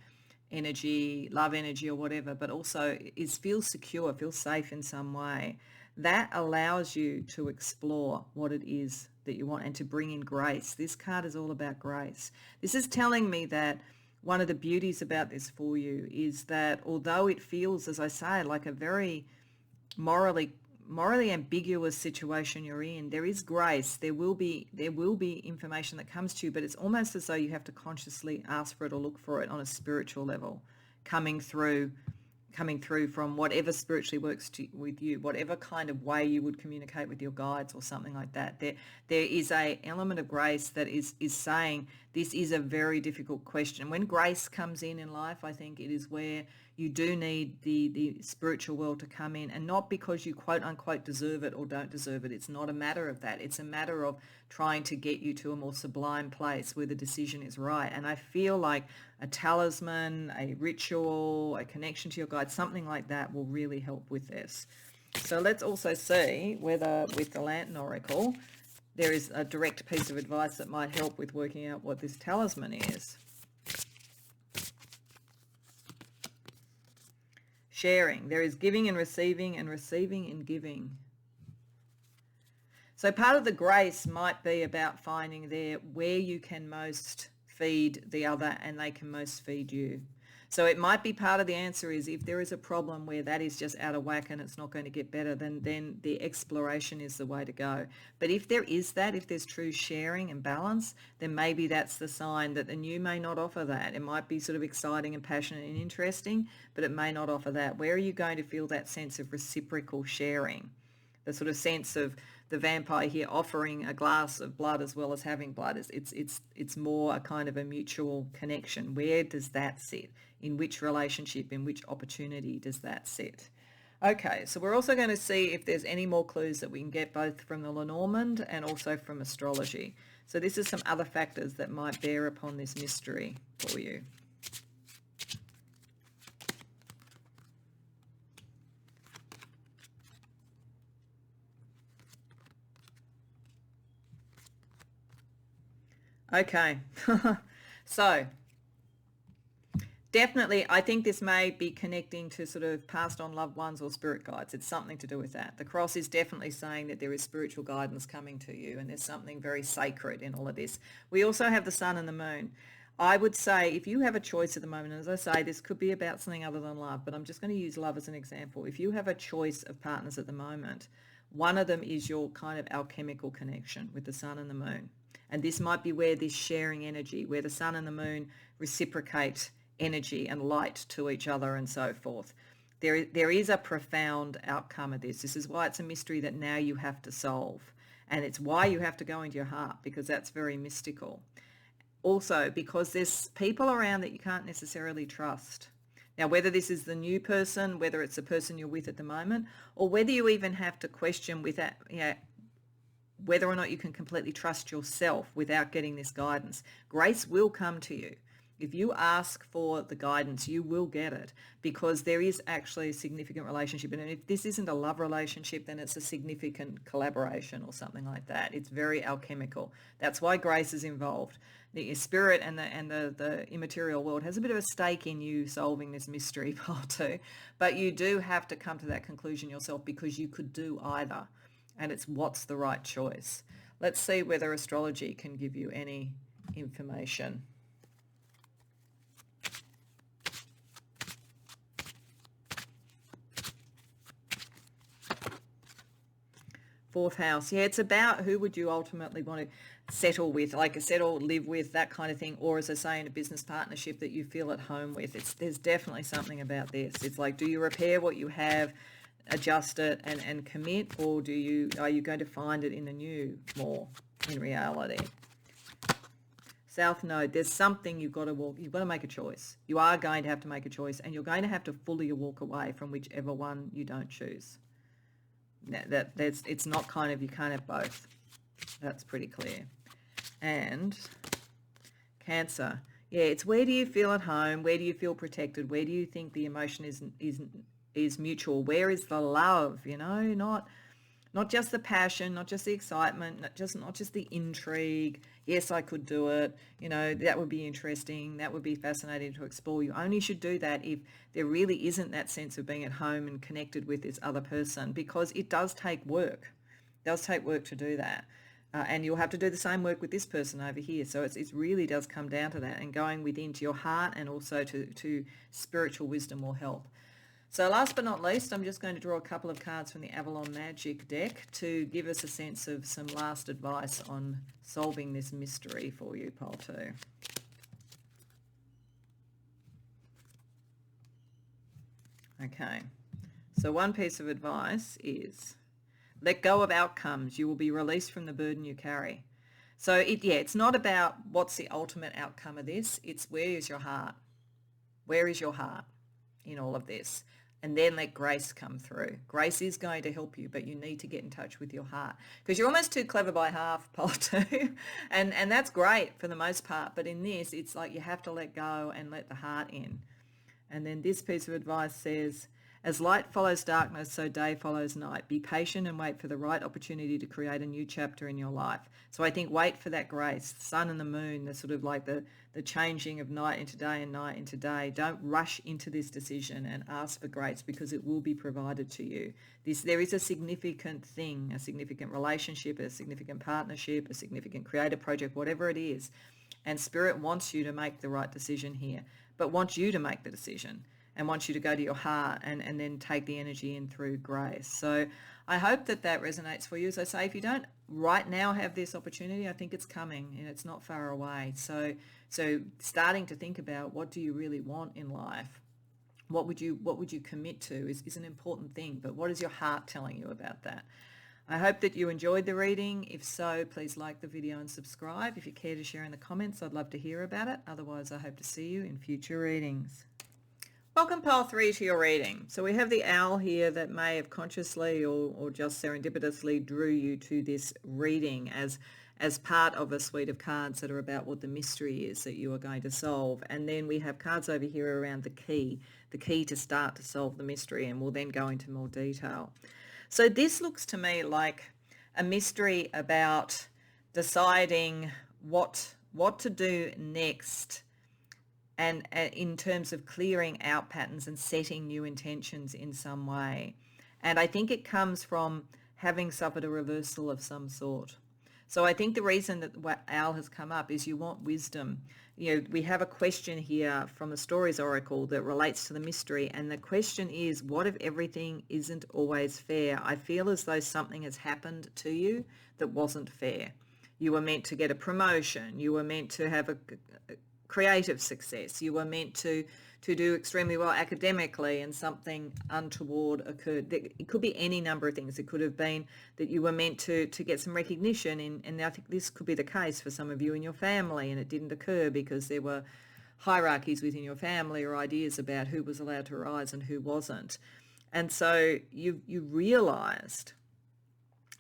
energy, love energy, or whatever, but also feels secure, feels safe in some way. That allows you to explore what it is that you want and to bring in grace. This card is all about grace. This is telling me that one of the beauties about this for you is that although it feels, as I say, like a very morally ambiguous situation you're in, there is grace. There will be information that comes to you, but it's almost as though you have to consciously ask for it or look for it on a spiritual level, coming through from whatever spiritually works with you, whatever kind of way you would communicate with your guides or something like that. There is a element of grace that is saying this is a very difficult question. When grace comes in life, I think it is where you do need the spiritual world to come in, and not because you quote unquote deserve it or don't deserve it. It's not a matter of that. It's a matter of trying to get you to a more sublime place where the decision is right. And I feel like a talisman, a ritual, a connection to your guide, something like that will really help with this. So let's also see whether with the Lantern Oracle there is a direct piece of advice that might help with working out what this talisman is. Sharing. There is giving and receiving and giving. So part of the grace might be about finding there where you can most feed the other and they can most feed you. So it might be part of the answer is if there is a problem where that is just out of whack and it's not going to get better, then the exploration is the way to go. But if there is that, if there's true sharing and balance, then maybe that's the sign that the new may not offer that. It might be sort of exciting and passionate and interesting, but it may not offer that. Where are you going to feel that sense of reciprocal sharing? The sort of sense of the vampire here offering a glass of blood as well as having blood. It's more a kind of a mutual connection. Where does that sit? In which relationship, in which opportunity does that sit? Okay, so we're also going to see if there's any more clues that we can get both from the Lenormand and also from astrology. So this is some other factors that might bear upon this mystery for you. Okay, so definitely, I think this may be connecting to sort of passed on loved ones or spirit guides. It's something to do with that. The cross is definitely saying that there is spiritual guidance coming to you and there's something very sacred in all of this. We also have the sun and the moon. I would say if you have a choice at the moment, as I say, this could be about something other than love, but I'm just going to use love as an example. If you have a choice of partners at the moment, one of them is your kind of alchemical connection with the sun and the moon. And this might be where this sharing energy, where the sun and the moon reciprocate energy and light to each other and so forth. There is a profound outcome of this. This is why it's a mystery that now you have to solve. And it's why you have to go into your heart, because that's very mystical. Also, because there's people around that you can't necessarily trust. Now, whether this is the new person, whether it's the person you're with at the moment, or whether you even have to question with that, whether or not you can completely trust yourself without getting this guidance. Grace will come to you. If you ask for the guidance, you will get it, because there is actually a significant relationship. And if this isn't a love relationship, then it's a significant collaboration or something like that. It's very alchemical. That's why grace is involved. The spirit and the immaterial world has a bit of a stake in you solving this mystery part too. But you do have to come to that conclusion yourself, because you could do either. And it's what's the right choice. Let's see whether astrology can give you any information. Fourth house. Yeah, it's about who would you ultimately want to settle with, like settle, live with, that kind of thing. Or as I say, in a business partnership that you feel at home with. There's definitely something about this. It's like, do you repair what you have, adjust it and commit, or are you going to find it in the new more in reality? South Node, there's something you've got to make a choice. You are going to have to make a choice, and you're going to have to fully walk away from whichever one you don't choose. It's not kind of, you can't have both. That's pretty clear. And Cancer, yeah, it's where do you feel at home? Where do you feel protected? Where do you think the emotion is mutual? Where is the love? Not just the passion, not just the excitement, not just the intrigue. Yes, I could do it. That would be interesting. That would be fascinating to explore. You only should do that if there really isn't that sense of being at home and connected with this other person, because it does take work. It does take work to do that. And you'll have to do the same work with this person over here. So it really does come down to that, and going within to your heart and also to spiritual wisdom will help. So last but not least, I'm just going to draw a couple of cards from the Avalon Magic deck to give us a sense of some last advice on solving this mystery for you, pile 2. Okay, so one piece of advice is let go of outcomes. You will be released from the burden you carry. So it's not about what's the ultimate outcome of this. It's where is your heart? Where is your heart in all of this? And then let grace come through. Grace is going to help you, but you need to get in touch with your heart, because you're almost too clever by half, pile 2. And that's great for the most part. But in this, it's like you have to let go and let the heart in. And then this piece of advice says, as light follows darkness, so day follows night. Be patient and wait for the right opportunity to create a new chapter in your life. So I think wait for that grace. The sun and the moon, the sort of like the changing of night into day and night into day. Don't rush into this decision, and ask for grace, because it will be provided to you. There is a significant thing, a significant relationship, a significant partnership, a significant creative project, whatever it is. And Spirit wants you to make the right decision here, but wants you to make the decision and wants you to go to your heart and then take the energy in through grace. So I hope that that resonates for you. As I say, if you don't right now have this opportunity, I think it's coming and it's not far away. So starting to think about, what do you really want in life? What would you commit to is an important thing, but what is your heart telling you about that? I hope that you enjoyed the reading. If so, please like the video and subscribe. If you care to share in the comments, I'd love to hear about it. Otherwise, I hope to see you in future readings. Welcome, Pile 3, to your reading. So we have the owl here that may have consciously or just serendipitously drew you to this reading as part of a suite of cards that are about what the mystery is that you are going to solve. And then we have cards over here around the key to start to solve the mystery, and we'll then go into more detail. So this looks to me like a mystery about deciding what to do next, and in terms of clearing out patterns and setting new intentions in some way. And I think it comes from having suffered a reversal of some sort. So I think the reason that owl has come up is you want wisdom. You know, we have a question here from the Stories Oracle that relates to the mystery, and the question is, what if everything isn't always fair? I feel as though something has happened to you that wasn't fair. You were meant to get a promotion. You were meant to have a creative success. You were meant to do extremely well academically, and something untoward occurred. It could be any number of things. It could have been that you were meant to get some recognition, and I think this could be the case for some of you in your family, and it didn't occur because there were hierarchies within your family or ideas about who was allowed to rise and who wasn't. And so you realized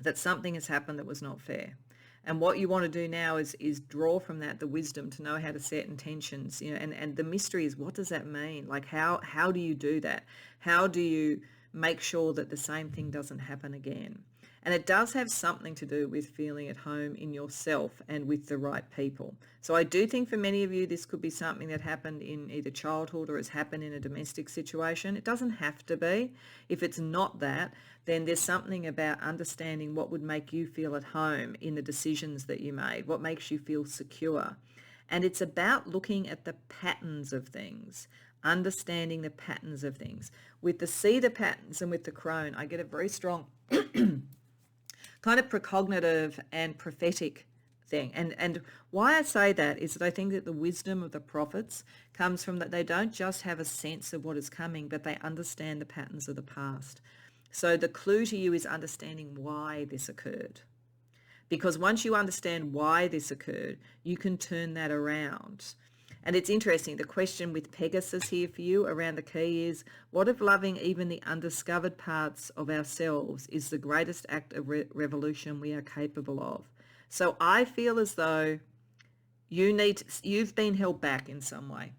that something has happened that was not fair. And what you want to do now is draw from that the wisdom to know how to set intentions, and the mystery is, what does that mean? Like, how do you do that? How do you make sure that the same thing doesn't happen again? And it does have something to do with feeling at home in yourself and with the right people. So I do think for many of you, this could be something that happened in either childhood or has happened in a domestic situation. It doesn't have to be. If it's not that, then there's something about understanding what would make you feel at home in the decisions that you made, what makes you feel secure. And it's about looking at the patterns of things, understanding the patterns of things. With the see the patterns and with the crone, I get a very strong kind of precognitive and prophetic thing. And why I say that is that I think that the wisdom of the prophets comes from that they don't just have a sense of what is coming, but they understand the patterns of the past. So the clue to you is understanding why this occurred. Because once you understand why this occurred, you can turn that around. And it's interesting, the question with Pegasus here for you around the key is, what if loving even the undiscovered parts of ourselves is the greatest act of revolution we are capable of? So I feel as though you've been held back in some way,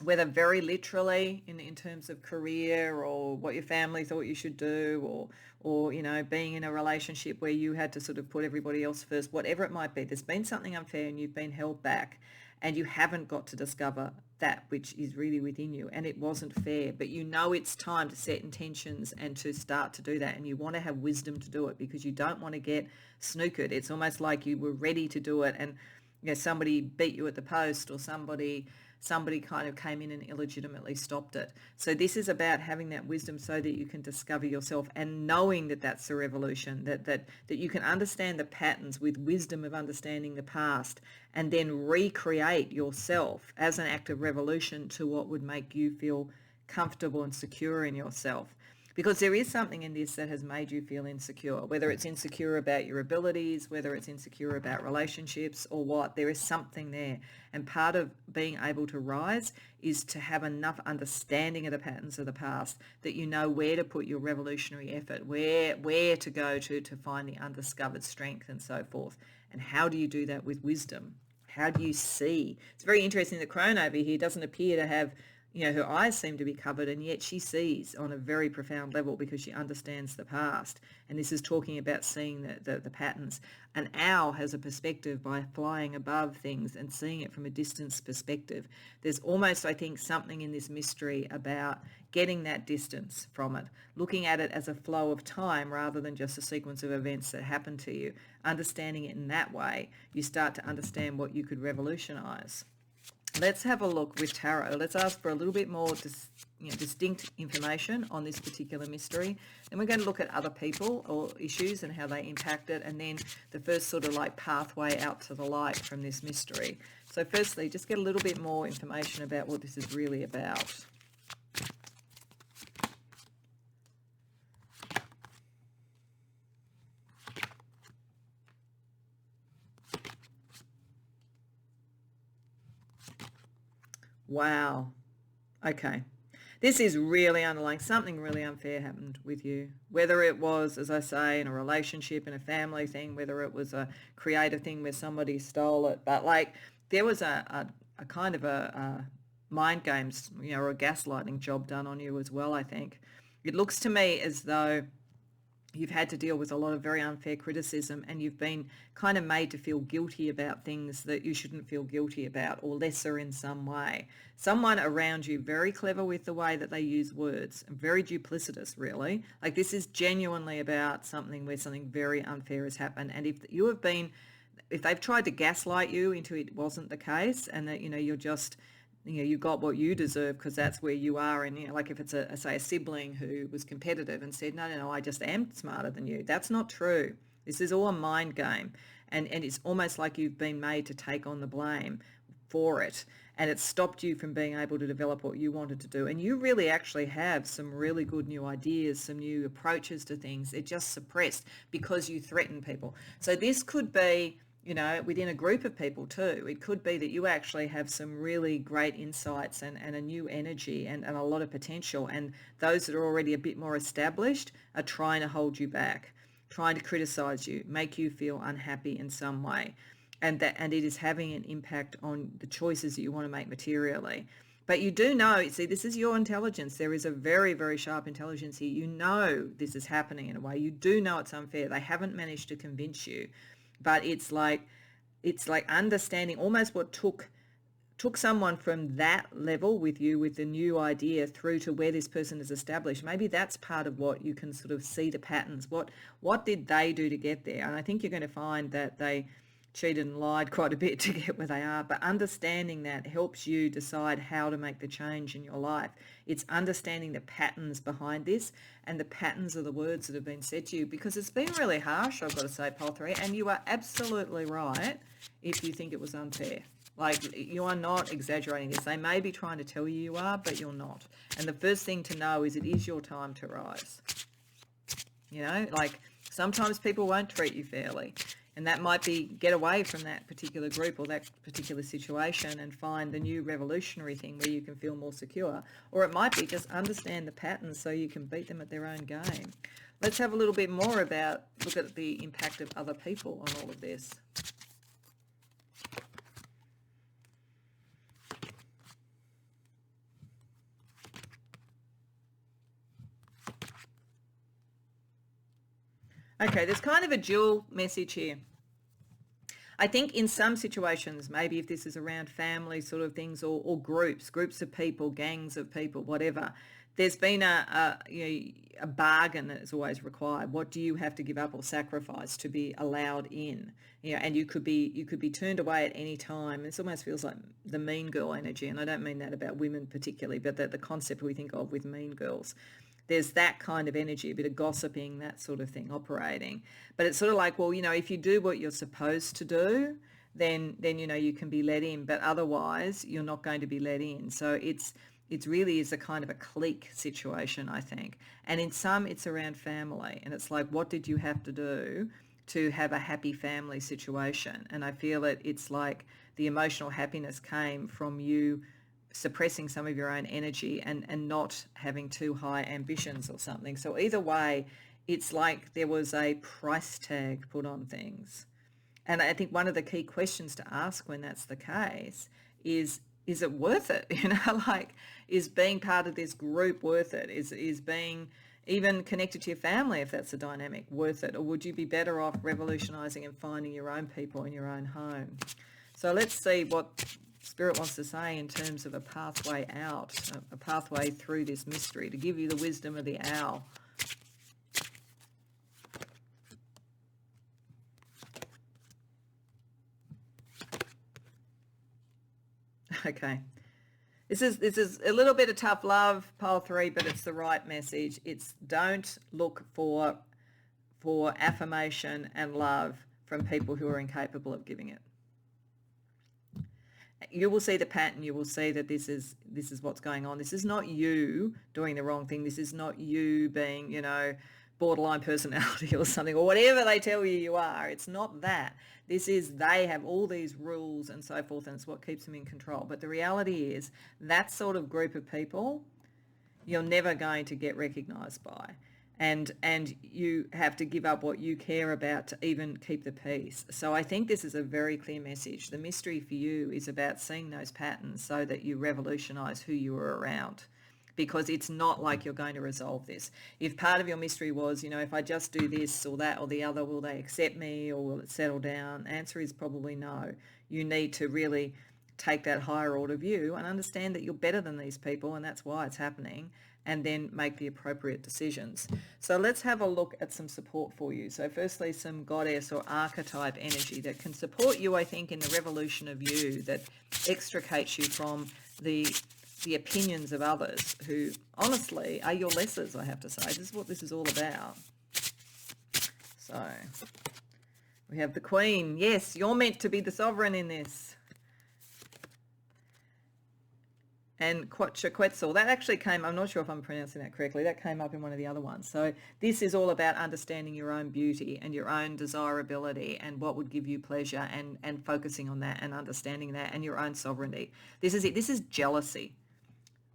whether very literally in terms of career or what your family thought you should do, or being in a relationship where you had to sort of put everybody else first, whatever it might be. There's been something unfair and you've been held back, and you haven't got to discover that which is really within you, and it wasn't fair, but it's time to set intentions and to start to do that, and you want to have wisdom to do it because you don't want to get snookered. It's almost like you were ready to do it and somebody beat you at the post, or somebody kind of came in and illegitimately stopped it. So this is about having that wisdom so that you can discover yourself, and knowing that that's the revolution, that you can understand the patterns with wisdom of understanding the past, and then recreate yourself as an act of revolution to what would make you feel comfortable and secure in yourself. Because there is something in this that has made you feel insecure, whether it's insecure about your abilities, whether it's insecure about relationships or what, there is something there. And part of being able to rise is to have enough understanding of the patterns of the past that you know where to put your revolutionary effort, where to go to find the undiscovered strength and so forth. And how do you do that with wisdom? How do you see? It's very interesting. The crone over here doesn't appear to have her eyes seem to be covered, and yet she sees on a very profound level because she understands the past. And this is talking about seeing the patterns. An owl has a perspective by flying above things and seeing it from a distance perspective. There's almost, I think, something in this mystery about getting that distance from it, looking at it as a flow of time rather than just a sequence of events that happen to you. Understanding it in that way, you start to understand what you could revolutionize. Let's have a look with tarot. Let's ask for a little bit more distinct information on this particular mystery. Then we're going to look at other people or issues and how they impact it, and then the first sort of like pathway out to the light from this mystery. So firstly, just get a little bit more information about what this is really about. Wow. Okay. This is really underlying. Something really unfair happened with you. Whether it was, as I say, in a relationship, in a family thing, whether it was a creative thing where somebody stole it. But like there was a kind of a mind games, or a gaslighting job done on you as well, I think. It looks to me as though you've had to deal with a lot of very unfair criticism, and you've been kind of made to feel guilty about things that you shouldn't feel guilty about, or lesser in some way. Someone around you very clever with the way that they use words, and very duplicitous, really. Like this is genuinely about something where something very unfair has happened. And if they've tried to gaslight you into it wasn't the case, and that, you're just, you got what you deserve because that's where you are. And, like if it's say a sibling who was competitive and said, no, I just am smarter than you. That's not true. This is all a mind game. And it's almost like you've been made to take on the blame for it. And it's stopped you from being able to develop what you wanted to do. And you really actually have some really good new ideas, some new approaches to things. They're just suppressed because you threaten people. So this could be, within a group of people too. It could be that you actually have some really great insights and a new energy and a lot of potential. And those that are already a bit more established are trying to hold you back, trying to criticize you, make you feel unhappy in some way. And it is having an impact on the choices that you want to make materially. But you do know, see, this is your intelligence. There is a very, very sharp intelligence here. You know this is happening in a way. You do know it's unfair. They haven't managed to convince you. But it's like understanding almost what took someone from that level with you, with the new idea, through to where this person is established. Maybe that's part of what you can sort of see the patterns. What did they do to get there? And I think you're going to find that they cheated and lied quite a bit to get where they are, but understanding that helps you decide how to make the change in your life. It's understanding the patterns behind this and the patterns of the words that have been said to you, because it's been really harsh, I've got to say, Pole 3, and you are absolutely right if you think it was unfair. Like, you are not exaggerating this. They may be trying to tell you you are, but you're not. And the first thing to know is it is your time to rise. Like sometimes people won't treat you fairly. And that might be get away from that particular group or that particular situation and find the new revolutionary thing where you can feel more secure. Or it might be just understand the patterns so you can beat them at their own game. Let's have a little bit more look at the impact of other people on all of this. Okay, there's kind of a dual message here. I think in some situations, maybe if this is around family sort of things or groups of people, gangs of people, whatever, there's been a bargain that is always required. What do you have to give up or sacrifice to be allowed in? And you could be turned away at any time. It almost feels like the mean girl energy, and I don't mean that about women particularly, but the concept we think of with mean girls. There's that kind of energy, a bit of gossiping, that sort of thing operating. But it's sort of like, well, if you do what you're supposed to do, then you can be let in, but otherwise you're not going to be let in. So it's really is a kind of a clique situation, I think. And in some, it's around family, and it's like, what did you have to do to have a happy family situation? And I feel it's like the emotional happiness came from you suppressing some of your own energy and not having too high ambitions or something. So either way, it's like there was a price tag put on things. And I think one of the key questions to ask when that's the case is is it worth it? Like, is being part of this group worth it? Is being even connected to your family, if that's a dynamic, worth it? Or would you be better off revolutionizing and finding your own people in your own home? So let's see what Spirit wants to say in terms of a pathway out, a pathway through this mystery, to give you the wisdom of the owl. Okay. This is a little bit of tough love, pile 3, but it's the right message. It's don't look for affirmation and love from people who are incapable of giving it. You will see the pattern. You will see that this is what's going on. This is not you doing the wrong thing. This is not you being, borderline personality or something, or whatever they tell you are. It's not that. This is, they have all these rules and so forth, and it's what keeps them in control. But the reality is that sort of group of people you're never going to get recognized by. And you have to give up what you care about to even keep the peace. So I think this is a very clear message. The mystery for you is about seeing those patterns so that you revolutionize who you are around, because it's not like you're going to resolve this. If part of your mystery was, if I just do this or that or the other, will they accept me or will it settle down? Answer is probably no. You need to really take that higher order view and understand that you're better than these people, and that's why it's happening, and then make the appropriate decisions. So let's have a look at some support for you. So firstly, some goddess or archetype energy that can support you, I think, in the revolution of you, that extricates you from the opinions of others who, honestly, are your lessers, I have to say. This is what this is all about. So we have the Queen. Yes, you're meant to be the sovereign in this. And Quetzal, that actually came, I'm not sure if I'm pronouncing that correctly, that came up in one of the other ones. So this is all about understanding your own beauty and your own desirability and what would give you pleasure, and focusing on that and understanding that, and your own sovereignty. This is it. This is jealousy.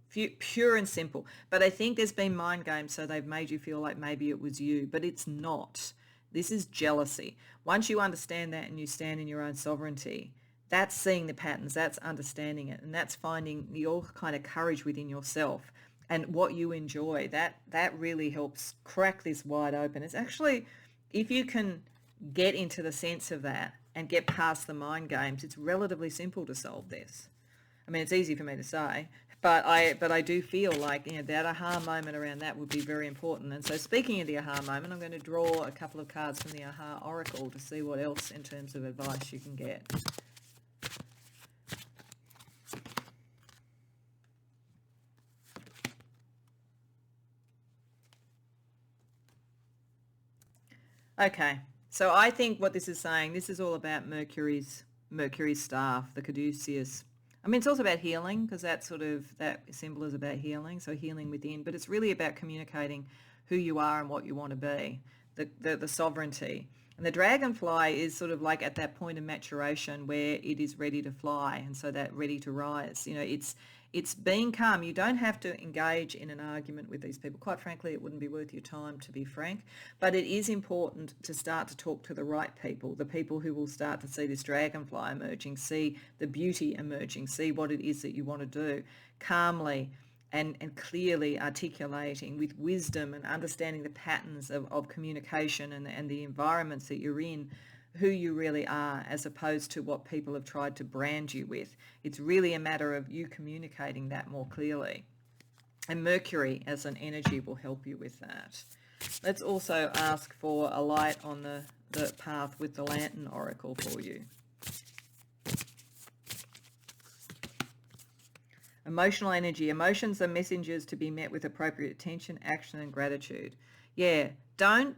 Pure and simple. But I think there's been mind games, so they've made you feel like maybe it was you, but it's not. This is jealousy. Once you understand that and you stand in your own sovereignty, that's seeing the patterns, that's understanding it, and that's finding your kind of courage within yourself and what you enjoy. That really helps crack this wide open. It's actually, if you can get into the sense of that and get past the mind games, it's relatively simple to solve this. I mean, it's easy for me to say, but I do feel like that aha moment around that would be very important. And so, speaking of the aha moment, I'm going to draw a couple of cards from the aha oracle to see what else in terms of advice you can get. Okay, so I think what this is saying, this is all about Mercury's staff, the caduceus. I mean, it's also about healing, because that symbol is about healing, so healing within. But it's really about communicating who you are and what you want to be, the sovereignty. And the dragonfly is sort of like at that point of maturation where it is ready to fly, and so that ready to rise. It's being calm. You don't have to engage in an argument with these people. Quite frankly, it wouldn't be worth your time, to be frank. But it is important to start to talk to the right people, the people who will start to see this dragonfly emerging, see the beauty emerging, see what it is that you want to do calmly and clearly articulating with wisdom and understanding the patterns of communication and the environments that you're in, who you really are, as opposed to what people have tried to brand you with. It's really a matter of you communicating that more clearly. And Mercury as an energy will help you with that. Let's also ask for a light on the path with the Lantern Oracle for you. Emotional energy. Emotions are messengers to be met with appropriate attention, action, and gratitude. Yeah, don't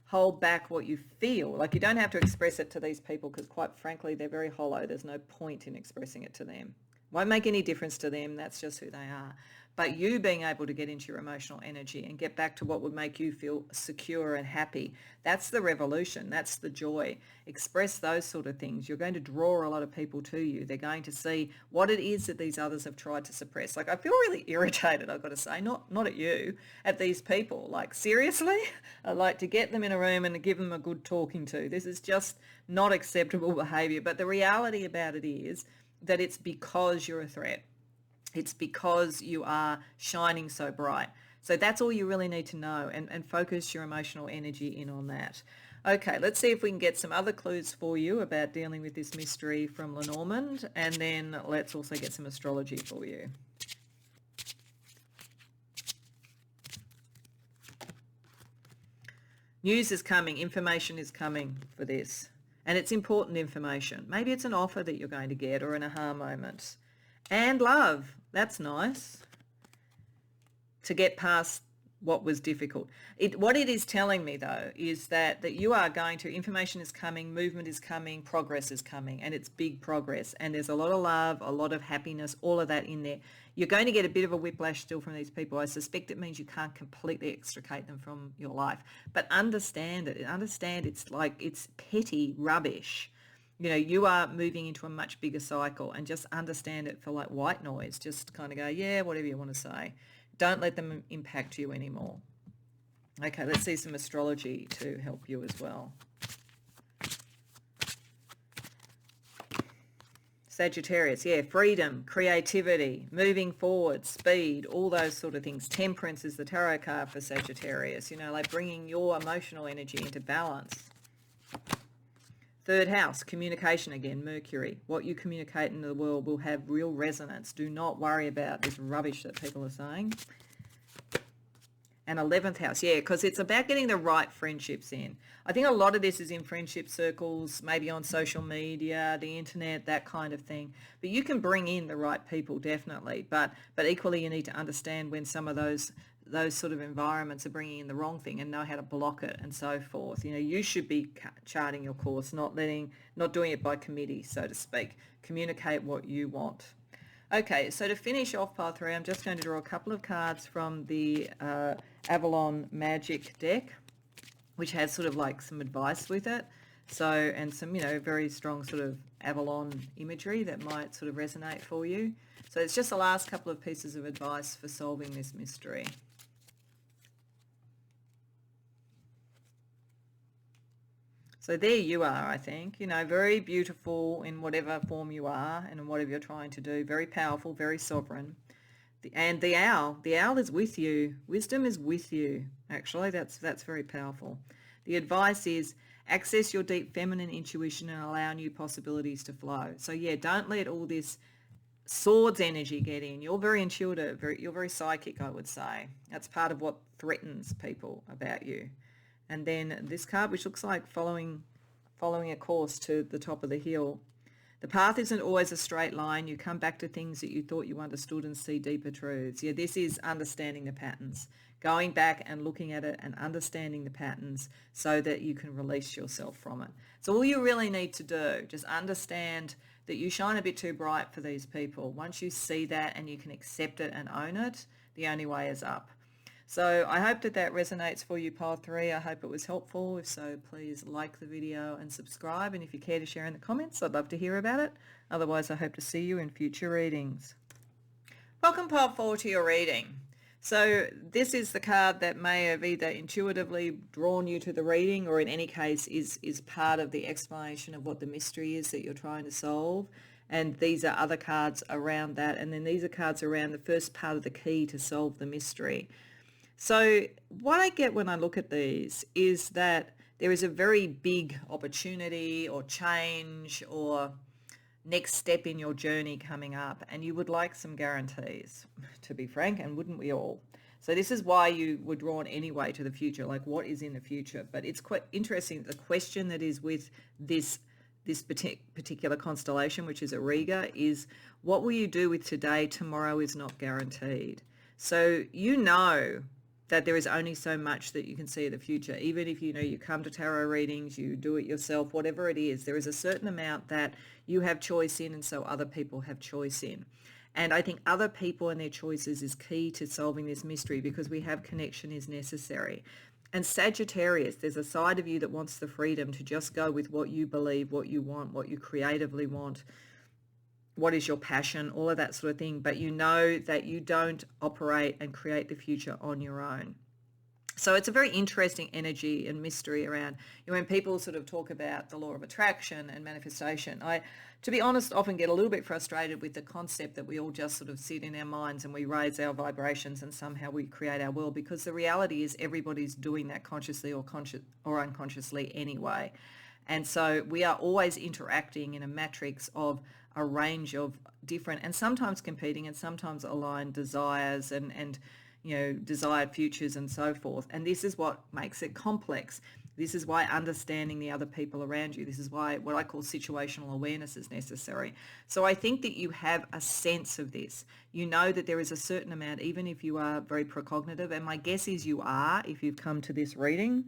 hold back what you feel. Like, you don't have to express it to these people, because quite frankly, they're very hollow. There's no point in expressing it to them. Won't make any difference to them. That's just who they are. But you being able to get into your emotional energy and get back to what would make you feel secure and happy, that's the revolution. That's the joy. Express those sort of things. You're going to draw a lot of people to you. They're going to see what it is that these others have tried to suppress. Like, I feel really irritated, I've got to say, not at you, at these people. Like, seriously? I like to get them in a room and give them a good talking to. This is just not acceptable behaviour. But the reality about it is, that it's because you're a threat. It's because you are shining so bright. So that's all you really need to know, and focus your emotional energy in on that. Okay, let's see if we can get some other clues for you about dealing with this mystery from Lenormand, and then let's also get some astrology for you. News is coming, information is coming for this, and it's important information. Maybe it's an offer that you're going to get or an aha moment. And love, that's nice, to get past what was difficult. What it is telling me though is that you are going to, information is coming, movement is coming, progress is coming, and it's big progress, and there's a lot of love, a lot of happiness, all of that in there. You're going to get a bit of a whiplash still from these people. I suspect it means you can't completely extricate them from your life, but understand it. Understand it's like, it's petty rubbish. You know, you are moving into a much bigger cycle, and just understand it for like white noise. Just kind of go, yeah, whatever you want to say. Don't let them impact you anymore. Okay, let's see some astrology to help you as well. Sagittarius, yeah, freedom, creativity, moving forward, speed, all those sort of things. Temperance is the tarot card for Sagittarius, you know, like bringing your emotional energy into balance. Third house, communication again, Mercury. What you communicate in the world will have real resonance. Do not worry about this rubbish that people are saying. And 11th house, yeah, because it's about getting the right friendships in. I think a lot of this is in friendship circles, maybe on social media, the internet, that kind of thing. But you can bring in the right people, definitely. But equally, you need to understand when some of those sort of environments are bringing in the wrong thing, and know how to block it and so forth. You know, you should be charting your course, not doing it by committee, so to speak. Communicate what you want. Okay, so to finish off pile 3, I'm just going to draw a couple of cards from the Avalon Magic deck, which has sort of like some advice with it. So, and some, you know, very strong sort of Avalon imagery that might sort of resonate for you. So it's just the last couple of pieces of advice for solving this mystery. So there you are, I think, you know, very beautiful in whatever form you are and in whatever you're trying to do. Very powerful, very sovereign. And the owl is with you. Wisdom is with you, actually. That's very powerful. The advice is access your deep feminine intuition and allow new possibilities to flow. So yeah, don't let all this swords energy get in. You're very intuitive, you're very psychic, I would say. That's part of what threatens people about you. And then this card, which looks like following a course to the top of the hill. The path isn't always a straight line. You come back to things that you thought you understood and see deeper truths. Yeah, this is understanding the patterns, going back and looking at it and understanding the patterns so that you can release yourself from it. So all you really need to do, just understand that you shine a bit too bright for these people. Once you see that and you can accept it and own it, the only way is up. So I hope that resonates for you, pile 3. I hope it was helpful. If so, please like the video and subscribe. And if you care to share in the comments, I'd love to hear about it. Otherwise, I hope to see you in future readings. Welcome, pile 4, to your reading. So this is the card that may have either intuitively drawn you to the reading, or in any case is part of the explanation of what the mystery is that you're trying to solve. And these are other cards around that. And then these are cards around the first part of the key to solve the mystery. So what I get when I look at these is that there is a very big opportunity or change or next step in your journey coming up, and you would like some guarantees, to be frank, and wouldn't we all? So this is why you were drawn anyway to the future, like what is in the future. But it's quite interesting, the question that is with this particular constellation, which is a Riga, is what will you do with today? Tomorrow is not guaranteed. So you know that there is only so much that you can see of the future. Even if you come to tarot readings, you do it yourself, whatever it is, there is a certain amount that you have choice in, and so other people have choice in. And I think other people and their choices is key to solving this mystery, because we have connection is necessary. And Sagittarius, there's a side of you that wants the freedom to just go with what you believe, what you want, what you creatively want, what is your passion, all of that sort of thing. But you know that you don't operate and create the future on your own. So it's a very interesting energy and mystery around, when people sort of talk about the law of attraction and manifestation. I, to be honest, often get a little bit frustrated with the concept that we all just sort of sit in our minds and we raise our vibrations and somehow we create our world, because the reality is everybody's doing that consciously or unconsciously anyway. And so we are always interacting in a matrix of a range of different and sometimes competing and sometimes aligned desires and desired futures and so forth. And this is what makes it complex. This is why understanding the other people around you, this is why what I call situational awareness is necessary. So I think that you have a sense of this. You know that there is a certain amount, even if you are very precognitive, and my guess is you are if you've come to this reading.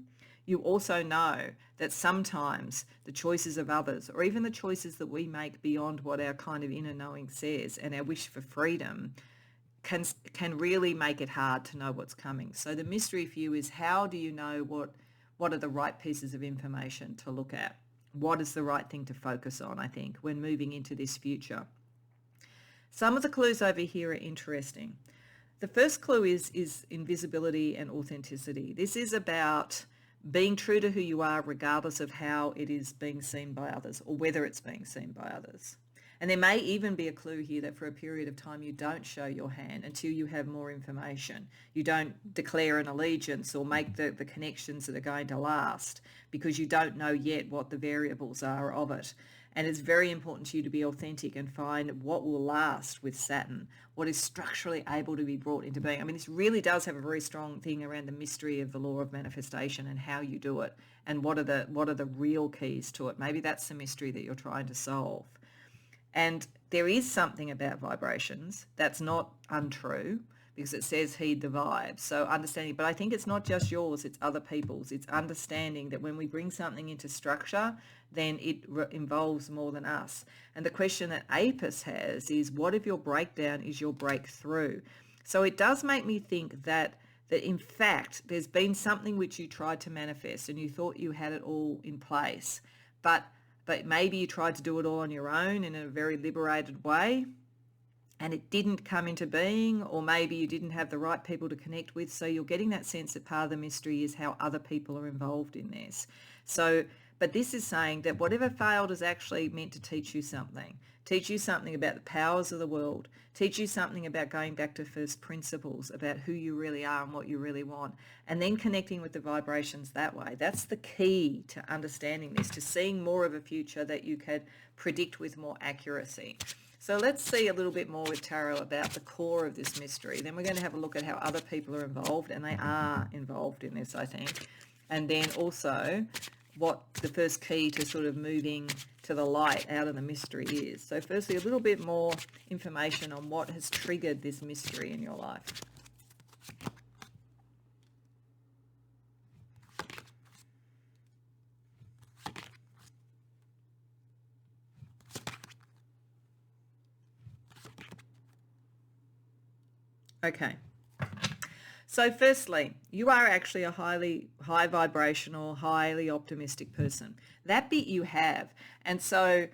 You also know that sometimes the choices of others, or even the choices that we make beyond what our kind of inner knowing says and our wish for freedom, can really make it hard to know what's coming. So the mystery for you is, how do you know what are the right pieces of information to look at? What is the right thing to focus on, I think, when moving into this future? Some of the clues over here are interesting. The first clue is invisibility and authenticity. This is about being true to who you are regardless of how it is being seen by others or whether it's being seen by others. And there may even be a clue here that for a period of time you don't show your hand until you have more information. You don't declare an allegiance or make the connections that are going to last because you don't know yet what the variables are of it. And it's very important to you to be authentic and find what will last with Saturn, what is structurally able to be brought into being. I mean, this really does have a very strong thing around the mystery of the law of manifestation and how you do it and what are the real keys to it. Maybe that's the mystery that you're trying to solve. And there is something about vibrations that's not untrue, because it says heed the vibe. So understanding, but I think it's not just yours, it's other people's. It's understanding that when we bring something into structure, then it involves more than us. And the question that APIS has is, what if your breakdown is your breakthrough? So it does make me think that in fact, there's been something which you tried to manifest and you thought you had it all in place, but maybe you tried to do it all on your own in a very liberated way and it didn't come into being, or maybe you didn't have the right people to connect with. So you're getting that sense that part of the mystery is how other people are involved in this. So, but this is saying that whatever failed is actually meant to teach you something about the powers of the world, teach you something about going back to first principles, about who you really are and what you really want, and then connecting with the vibrations that way. That's the key to understanding this, to seeing more of a future that you could predict with more accuracy. So let's see a little bit more with tarot about the core of this mystery. Then we're going to have a look at how other people are involved, and they are involved in this, I think. And then also what the first key to sort of moving to the light out of the mystery is. So firstly, a little bit more information on what has triggered this mystery in your life. Okay. So firstly, you are actually a high vibrational, highly optimistic person. That bit you have. And so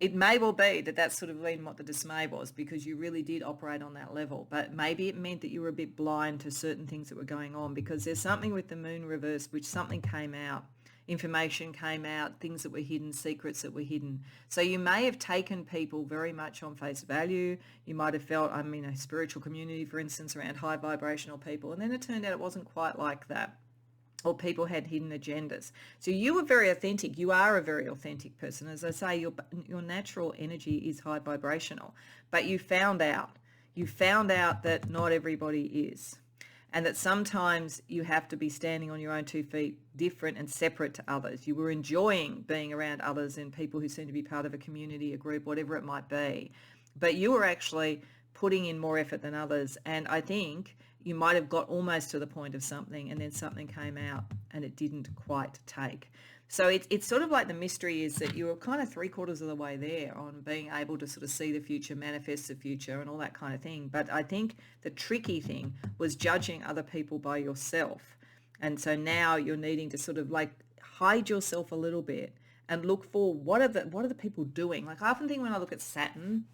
it may well be that that's sort of been what the dismay was, because you really did operate on that level. But maybe it meant that you were a bit blind to certain things that were going on, because there's something with the moon reverse, which something came out. Information came out, things that were hidden, secrets that were hidden. So you may have taken people very much on face value. You might have felt, a spiritual community, for instance, around high vibrational people. And then it turned out it wasn't quite like that. Or people had hidden agendas. So you were very authentic. You are a very authentic person. As I say, your natural energy is high vibrational. But you found out that not everybody is. And that sometimes you have to be standing on your own 2 feet, different and separate to others. You were enjoying being around others and people who seem to be part of a community, a group, whatever it might be. But you were actually putting in more effort than others. And I think you might have got almost to the point of something and then something came out and it didn't quite take. So it's sort of like the mystery is that you were kind of 3/4 of the way there on being able to sort of see the future, manifest the future and all that kind of thing. But I think the tricky thing was judging other people by yourself. And so now you're needing to sort of like hide yourself a little bit and look for what are the people doing. Like I often think when I look at Saturn,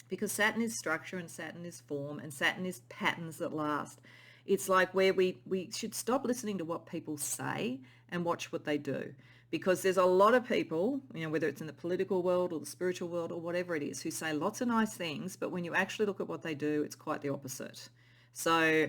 because Saturn is structure and Saturn is form and Saturn is patterns that last. It's like where we should stop listening to what people say and watch what they do. Because there's a lot of people, whether it's in the political world or the spiritual world or whatever it is, who say lots of nice things, but when you actually look at what they do, it's quite the opposite. So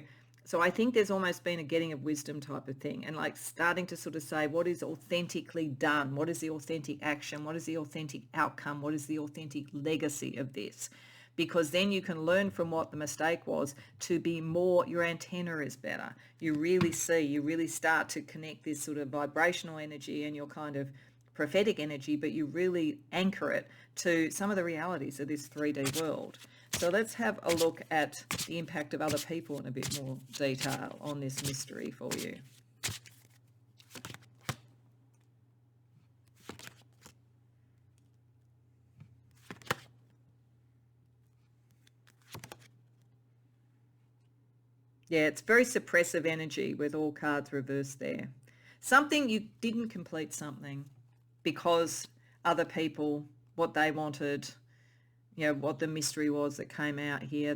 I think there's almost been a getting of wisdom type of thing, and like starting to sort of say what is authentically done, what is the authentic action, what is the authentic outcome, what is the authentic legacy of this, because then you can learn from what the mistake was to be more, your antenna is better. You really start to connect this sort of vibrational energy and your kind of prophetic energy, but you really anchor it to some of the realities of this 3D world. So let's have a look at the impact of other people in a bit more detail on this mystery for you. Yeah, it's very suppressive energy with all cards reversed there. Something you didn't complete something because other people, what they wanted, what the mystery was that came out here,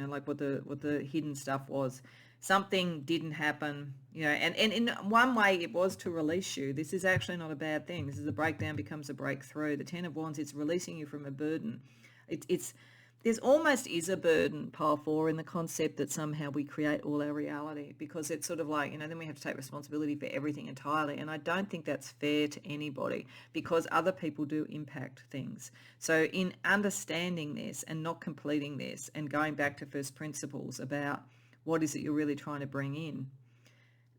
like what the hidden stuff was. Something didn't happen, and in one way it was to release you. This is actually not a bad thing. This is a breakdown becomes a breakthrough. The Ten of Wands, it's releasing you from a burden. There's almost is a burden, pile 4, in the concept that somehow we create all our reality, because it's sort of like, then we have to take responsibility for everything entirely. And I don't think that's fair to anybody, because other people do impact things. So in understanding this and not completing this and going back to first principles about what is it you're really trying to bring in,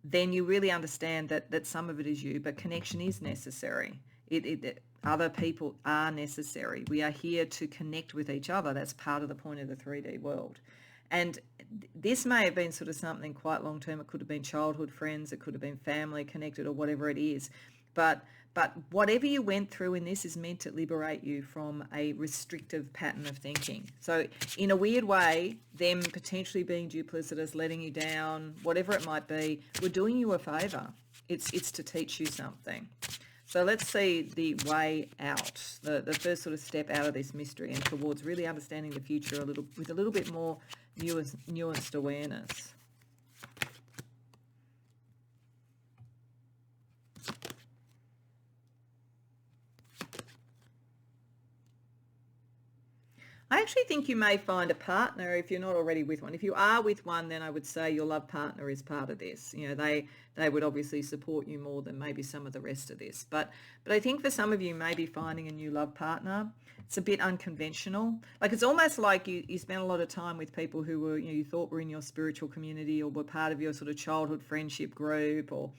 then you really understand that some of it is you, but connection is necessary. Other people are necessary. We are here to connect with each other. That's part of the point of the 3D world. And this may have been sort of something quite long term. It could have been childhood friends. It could have been family connected or whatever it is. But whatever you went through in this is meant to liberate you from a restrictive pattern of thinking. So in a weird way, them potentially being duplicitous, letting you down, whatever it might be, we're doing you a favour. It's to teach you something. So let's see the way out, the first sort of step out of this mystery and towards really understanding the future with a little bit more nuanced awareness. I actually think you may find a partner if you're not already with one. If you are with one, then I would say your love partner is part of this. They would obviously support you more than maybe some of the rest of this. But I think for some of you, maybe finding a new love partner, it's a bit unconventional. Like it's almost like you spent a lot of time with people who were, you thought were in your spiritual community or were part of your sort of childhood friendship group or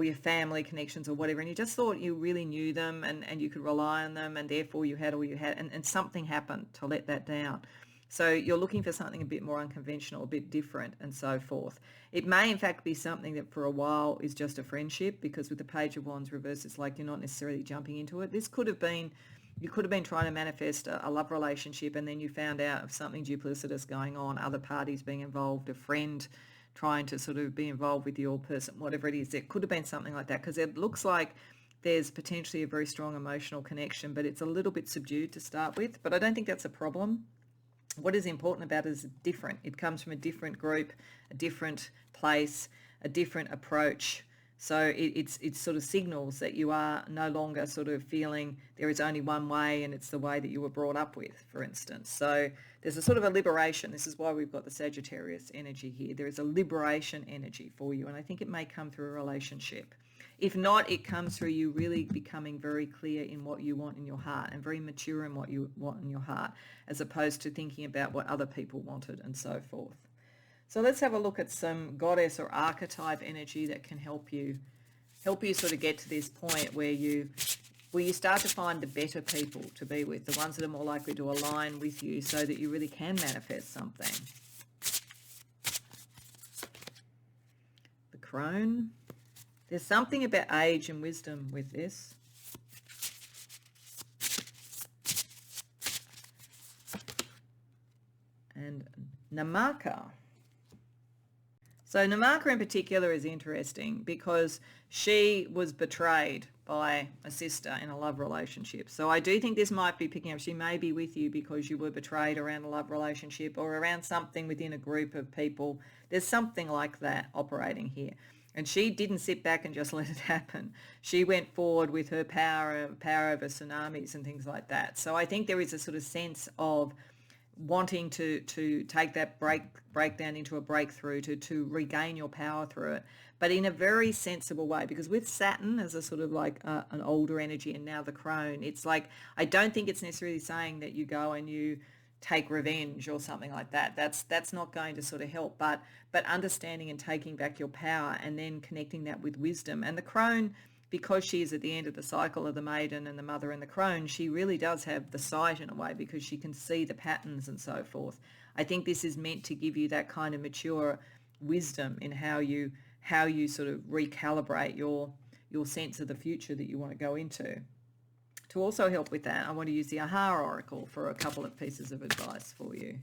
your family connections or whatever, and you just thought you really knew them and you could rely on them, and therefore you had all you had, and something happened to let that down. So you're looking for something a bit more unconventional, a bit different, and so forth. It may in fact be something that for a while is just a friendship, because with the Page of Wands reversed, it's like you're not necessarily jumping into it. This could have been, you could have been trying to manifest a love relationship, and then you found out of something duplicitous going on, other parties being involved, a friend trying to sort of be involved with your person, whatever it is. It could have been something like that, because it looks like there's potentially a very strong emotional connection, but it's a little bit subdued to start with. But I don't think that's a problem. What is important about it is different. It comes from a different group, a different place, a different approach. So it's sort of signals that you are no longer sort of feeling there is only one way and it's the way that you were brought up with, for instance. So there's a sort of a liberation. This is why we've got the Sagittarius energy here. There is a liberation energy for you, and I think it may come through a relationship. If not, it comes through you really becoming very clear in what you want in your heart and very mature in what you want in your heart, as opposed to thinking about what other people wanted and so forth. So let's have a look at some goddess or archetype energy that can help you sort of get to this point where you start to find the better people to be with, the ones that are more likely to align with you so that you really can manifest something. The Crone. There's something about age and wisdom with this. And Namaka. So Namarka in particular is interesting because she was betrayed by a sister in a love relationship. So I do think this might be picking up. She may be with you because you were betrayed around a love relationship or around something within a group of people. There's something like that operating here. And she didn't sit back and just let it happen. She went forward with her power over tsunamis and things like that. So I think there is a sort of sense of wanting to take that breakdown into a breakthrough, to regain your power through it, but in a very sensible way. Because with Saturn as a sort of like an older energy, and now the crone, it's like, I don't think it's necessarily saying that you go and you take revenge or something like that. That's not going to sort of help, but understanding and taking back your power and then connecting that with wisdom. And the crone, because she is at the end of the cycle of the maiden and the mother and the crone, she really does have the sight in a way because she can see the patterns and so forth. I think this is meant to give you that kind of mature wisdom in how you sort of recalibrate your sense of the future that you want to go into. To also help with that, I want to use the Aha Oracle for a couple of pieces of advice for you.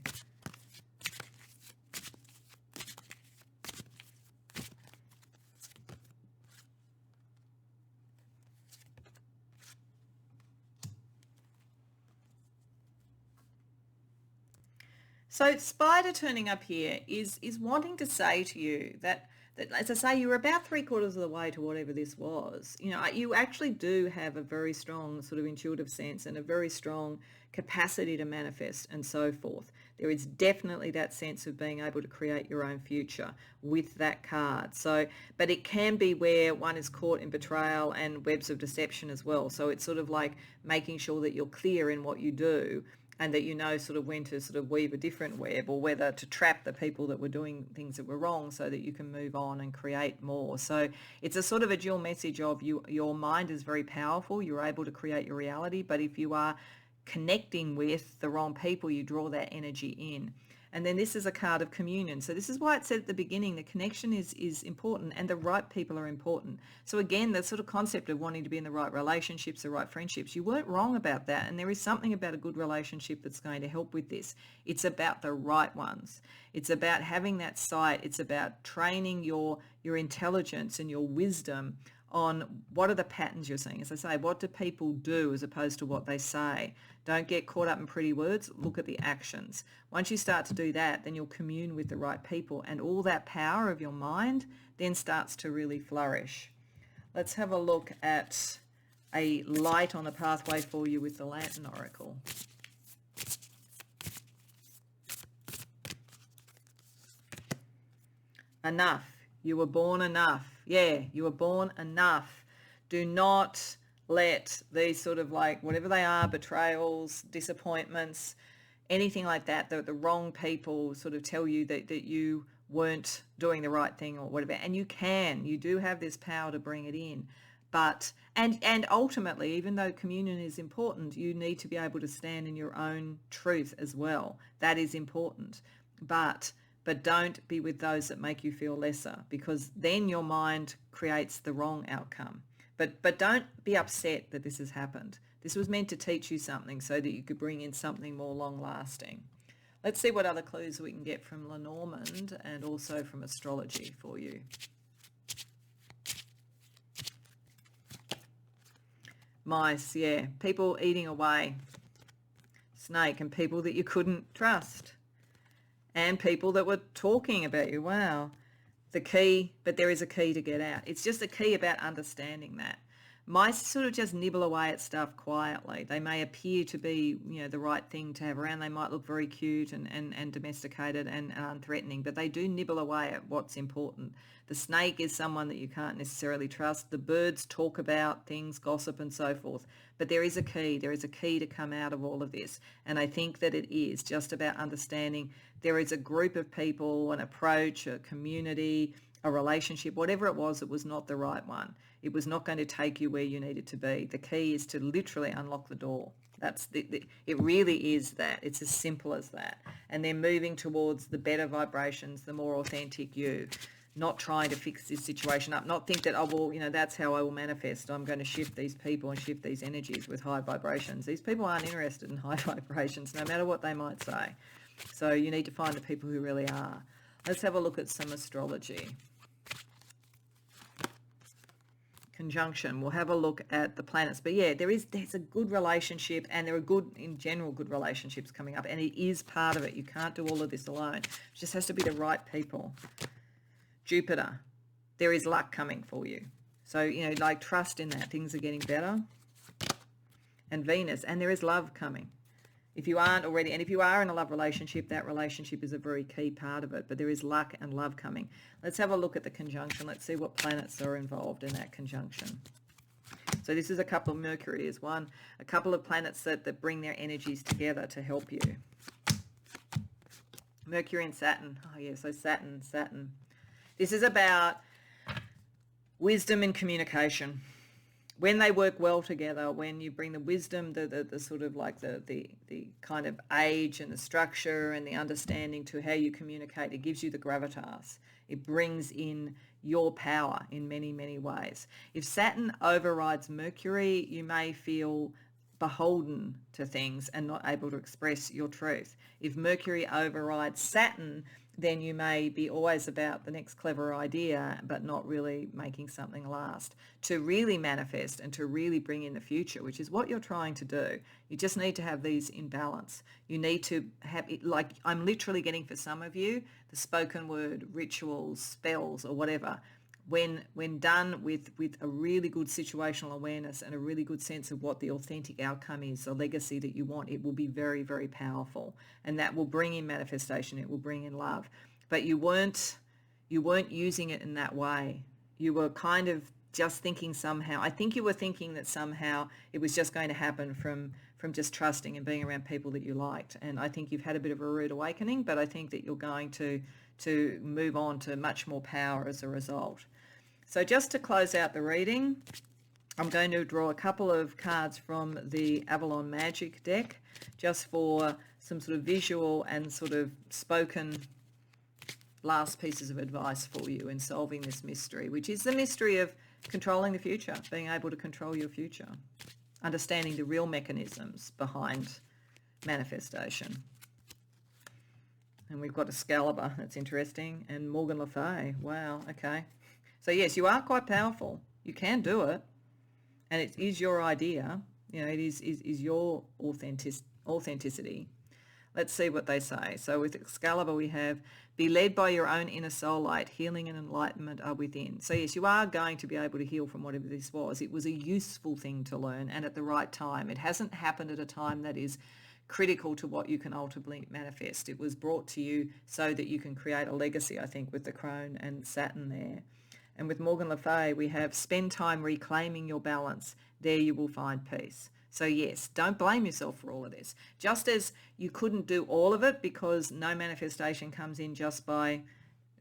So Spider turning up here is wanting to say to you that, as I say, you were about 3/4 of the way to whatever this was. You know, you actually do have a very strong sort of intuitive sense and a very strong capacity to manifest and so forth. There is definitely that sense of being able to create your own future with that card. So, but it can be where one is caught in betrayal and webs of deception as well. So it's sort of like making sure that you're clear in what you do, and that you know sort of when to sort of weave a different web, or whether to trap the people that were doing things that were wrong so that you can move on and create more. So it's a sort of a dual message of your mind is very powerful. You're able to create your reality, but if you are connecting with the wrong people, you draw that energy in. And then this is a card of communion. So this is why it said at the beginning, the connection is important and the right people are important. So again, the sort of concept of wanting to be in the right relationships, the right friendships, you weren't wrong about that. And there is something about a good relationship that's going to help with this. It's about the right ones. It's about having that sight. It's about training your intelligence and your wisdom on what are the patterns you're seeing. As I say, what do people do as opposed to what they say? Don't get caught up in pretty words. Look at the actions. Once you start to do that, then you'll commune with the right people, and all that power of your mind then starts to really flourish. Let's have a look at a light on a pathway for you with the Lantern Oracle. Enough. You were born enough. Yeah, you were born enough. Do not let these sort of like, whatever they are, betrayals, disappointments, anything like that, the wrong people sort of tell you that you weren't doing the right thing or whatever. And you do have this power to bring it in. But, and ultimately, even though communion is important, you need to be able to stand in your own truth as well. That is important. But don't be with those that make you feel lesser, because then your mind creates the wrong outcome. But don't be upset that this has happened. This was meant to teach you something so that you could bring in something more long-lasting. Let's see what other clues we can get from Lenormand and also from astrology for you. Mice, yeah. People eating away. Snake, and people that you couldn't trust. And people that were talking about you. Wow. The key, but there is a key to get out. It's just a key about understanding that. Mice sort of just nibble away at stuff quietly. They may appear to be, the right thing to have around. They might look very cute and domesticated and unthreatening, but they do nibble away at what's important. The snake is someone that you can't necessarily trust. The birds talk about things, gossip and so forth. But there is a key. There is a key to come out of all of this. And I think that it is just about understanding there is a group of people, an approach, a community, a relationship, whatever it was not the right one. It was not going to take you where you needed to be. The key is to literally unlock the door. It really is that. It's as simple as that. And then moving towards the better vibrations, the more authentic you. Not trying to fix this situation up. Not think that, that's how I will manifest. I'm going to shift these people and shift these energies with high vibrations. These people aren't interested in high vibrations, no matter what they might say. So you need to find the people who really are. Let's have a look at some astrology. Conjunction. We'll have a look at the planets. But yeah, there's a good relationship, and there are good, in general, good relationships coming up. And it is part of it. You can't do all of this alone. It just has to be the right people. Jupiter. There is luck coming for you. So, like, trust in that. Things are getting better. And Venus. And there is love coming. If you aren't already, and if you are in a love relationship, that relationship is a very key part of it, but there is luck and love coming. Let's have a look at the conjunction. Let's see what planets are involved in that conjunction. So this is a couple of Mercury is one, a couple of planets that bring their energies together to help you. Mercury and Saturn. Oh yeah, so Saturn. This is about wisdom and communication. When they work well together, when you bring the wisdom, the sort of like the kind of age and the structure and the understanding to how you communicate, it gives you the gravitas. It brings in your power in many, many ways. If Saturn overrides Mercury, you may feel beholden to things and not able to express your truth. If Mercury overrides Saturn, then you may be always about the next clever idea, but not really making something last. To really manifest and to really bring in the future, which is what you're trying to do, you just need to have these in balance. You need to have it, like I'm literally getting for some of you, the spoken word, rituals, spells, or whatever. When done with a really good situational awareness and a really good sense of what the authentic outcome is, the legacy that you want, it will be very, very powerful. And that will bring in manifestation. It will bring in love. But you weren't using it in that way. You were kind of just thinking somehow. I think you were thinking that somehow it was just going to happen from just trusting and being around people that you liked. And I think you've had a bit of a rude awakening, but I think that you're going to move on to much more power as a result. So just to close out the reading, I'm going to draw a couple of cards from the Avalon Magic deck just for some sort of visual and sort of spoken last pieces of advice for you in solving this mystery, which is the mystery of controlling the future, being able to control your future, understanding the real mechanisms behind manifestation. And we've got Excalibur, that's interesting, and Morgan Le Fay. Wow, okay. So yes, you are quite powerful. You can do it, and it is your idea. It is your authenticity. Let's see what they say. So with Excalibur, we have, be led by your own inner soul light. Healing and enlightenment are within. So yes, you are going to be able to heal from whatever this was. It was a useful thing to learn, and at the right time. It hasn't happened at a time that is critical to what you can ultimately manifest. It was brought to you so that you can create a legacy, I think, with the Crone and Saturn there. And with Morgan Le Fay, we have spend time reclaiming your balance. There you will find peace. So yes, don't blame yourself for all of this. Just as you couldn't do all of it because no manifestation comes in just by,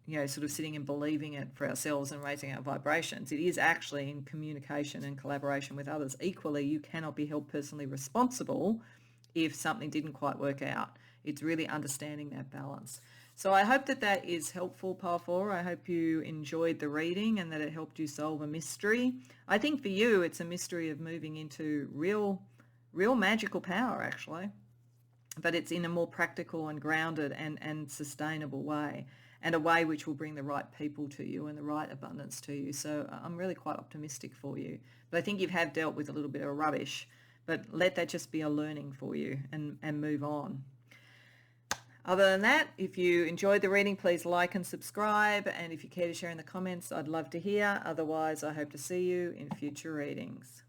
sort of sitting and believing it for ourselves and raising our vibrations. It is actually in communication and collaboration with others. Equally, you cannot be held personally responsible if something didn't quite work out. It's really understanding that balance. So I hope that is helpful, Pile 4. I hope you enjoyed the reading and that it helped you solve a mystery. I think for you, it's a mystery of moving into real magical power, actually. But it's in a more practical and grounded and sustainable way, and a way which will bring the right people to you and the right abundance to you. So I'm really quite optimistic for you. But I think you have dealt with a little bit of rubbish, but let that just be a learning for you and move on. Other than that, if you enjoyed the reading, please like and subscribe. And if you care to share in the comments, I'd love to hear. Otherwise, I hope to see you in future readings.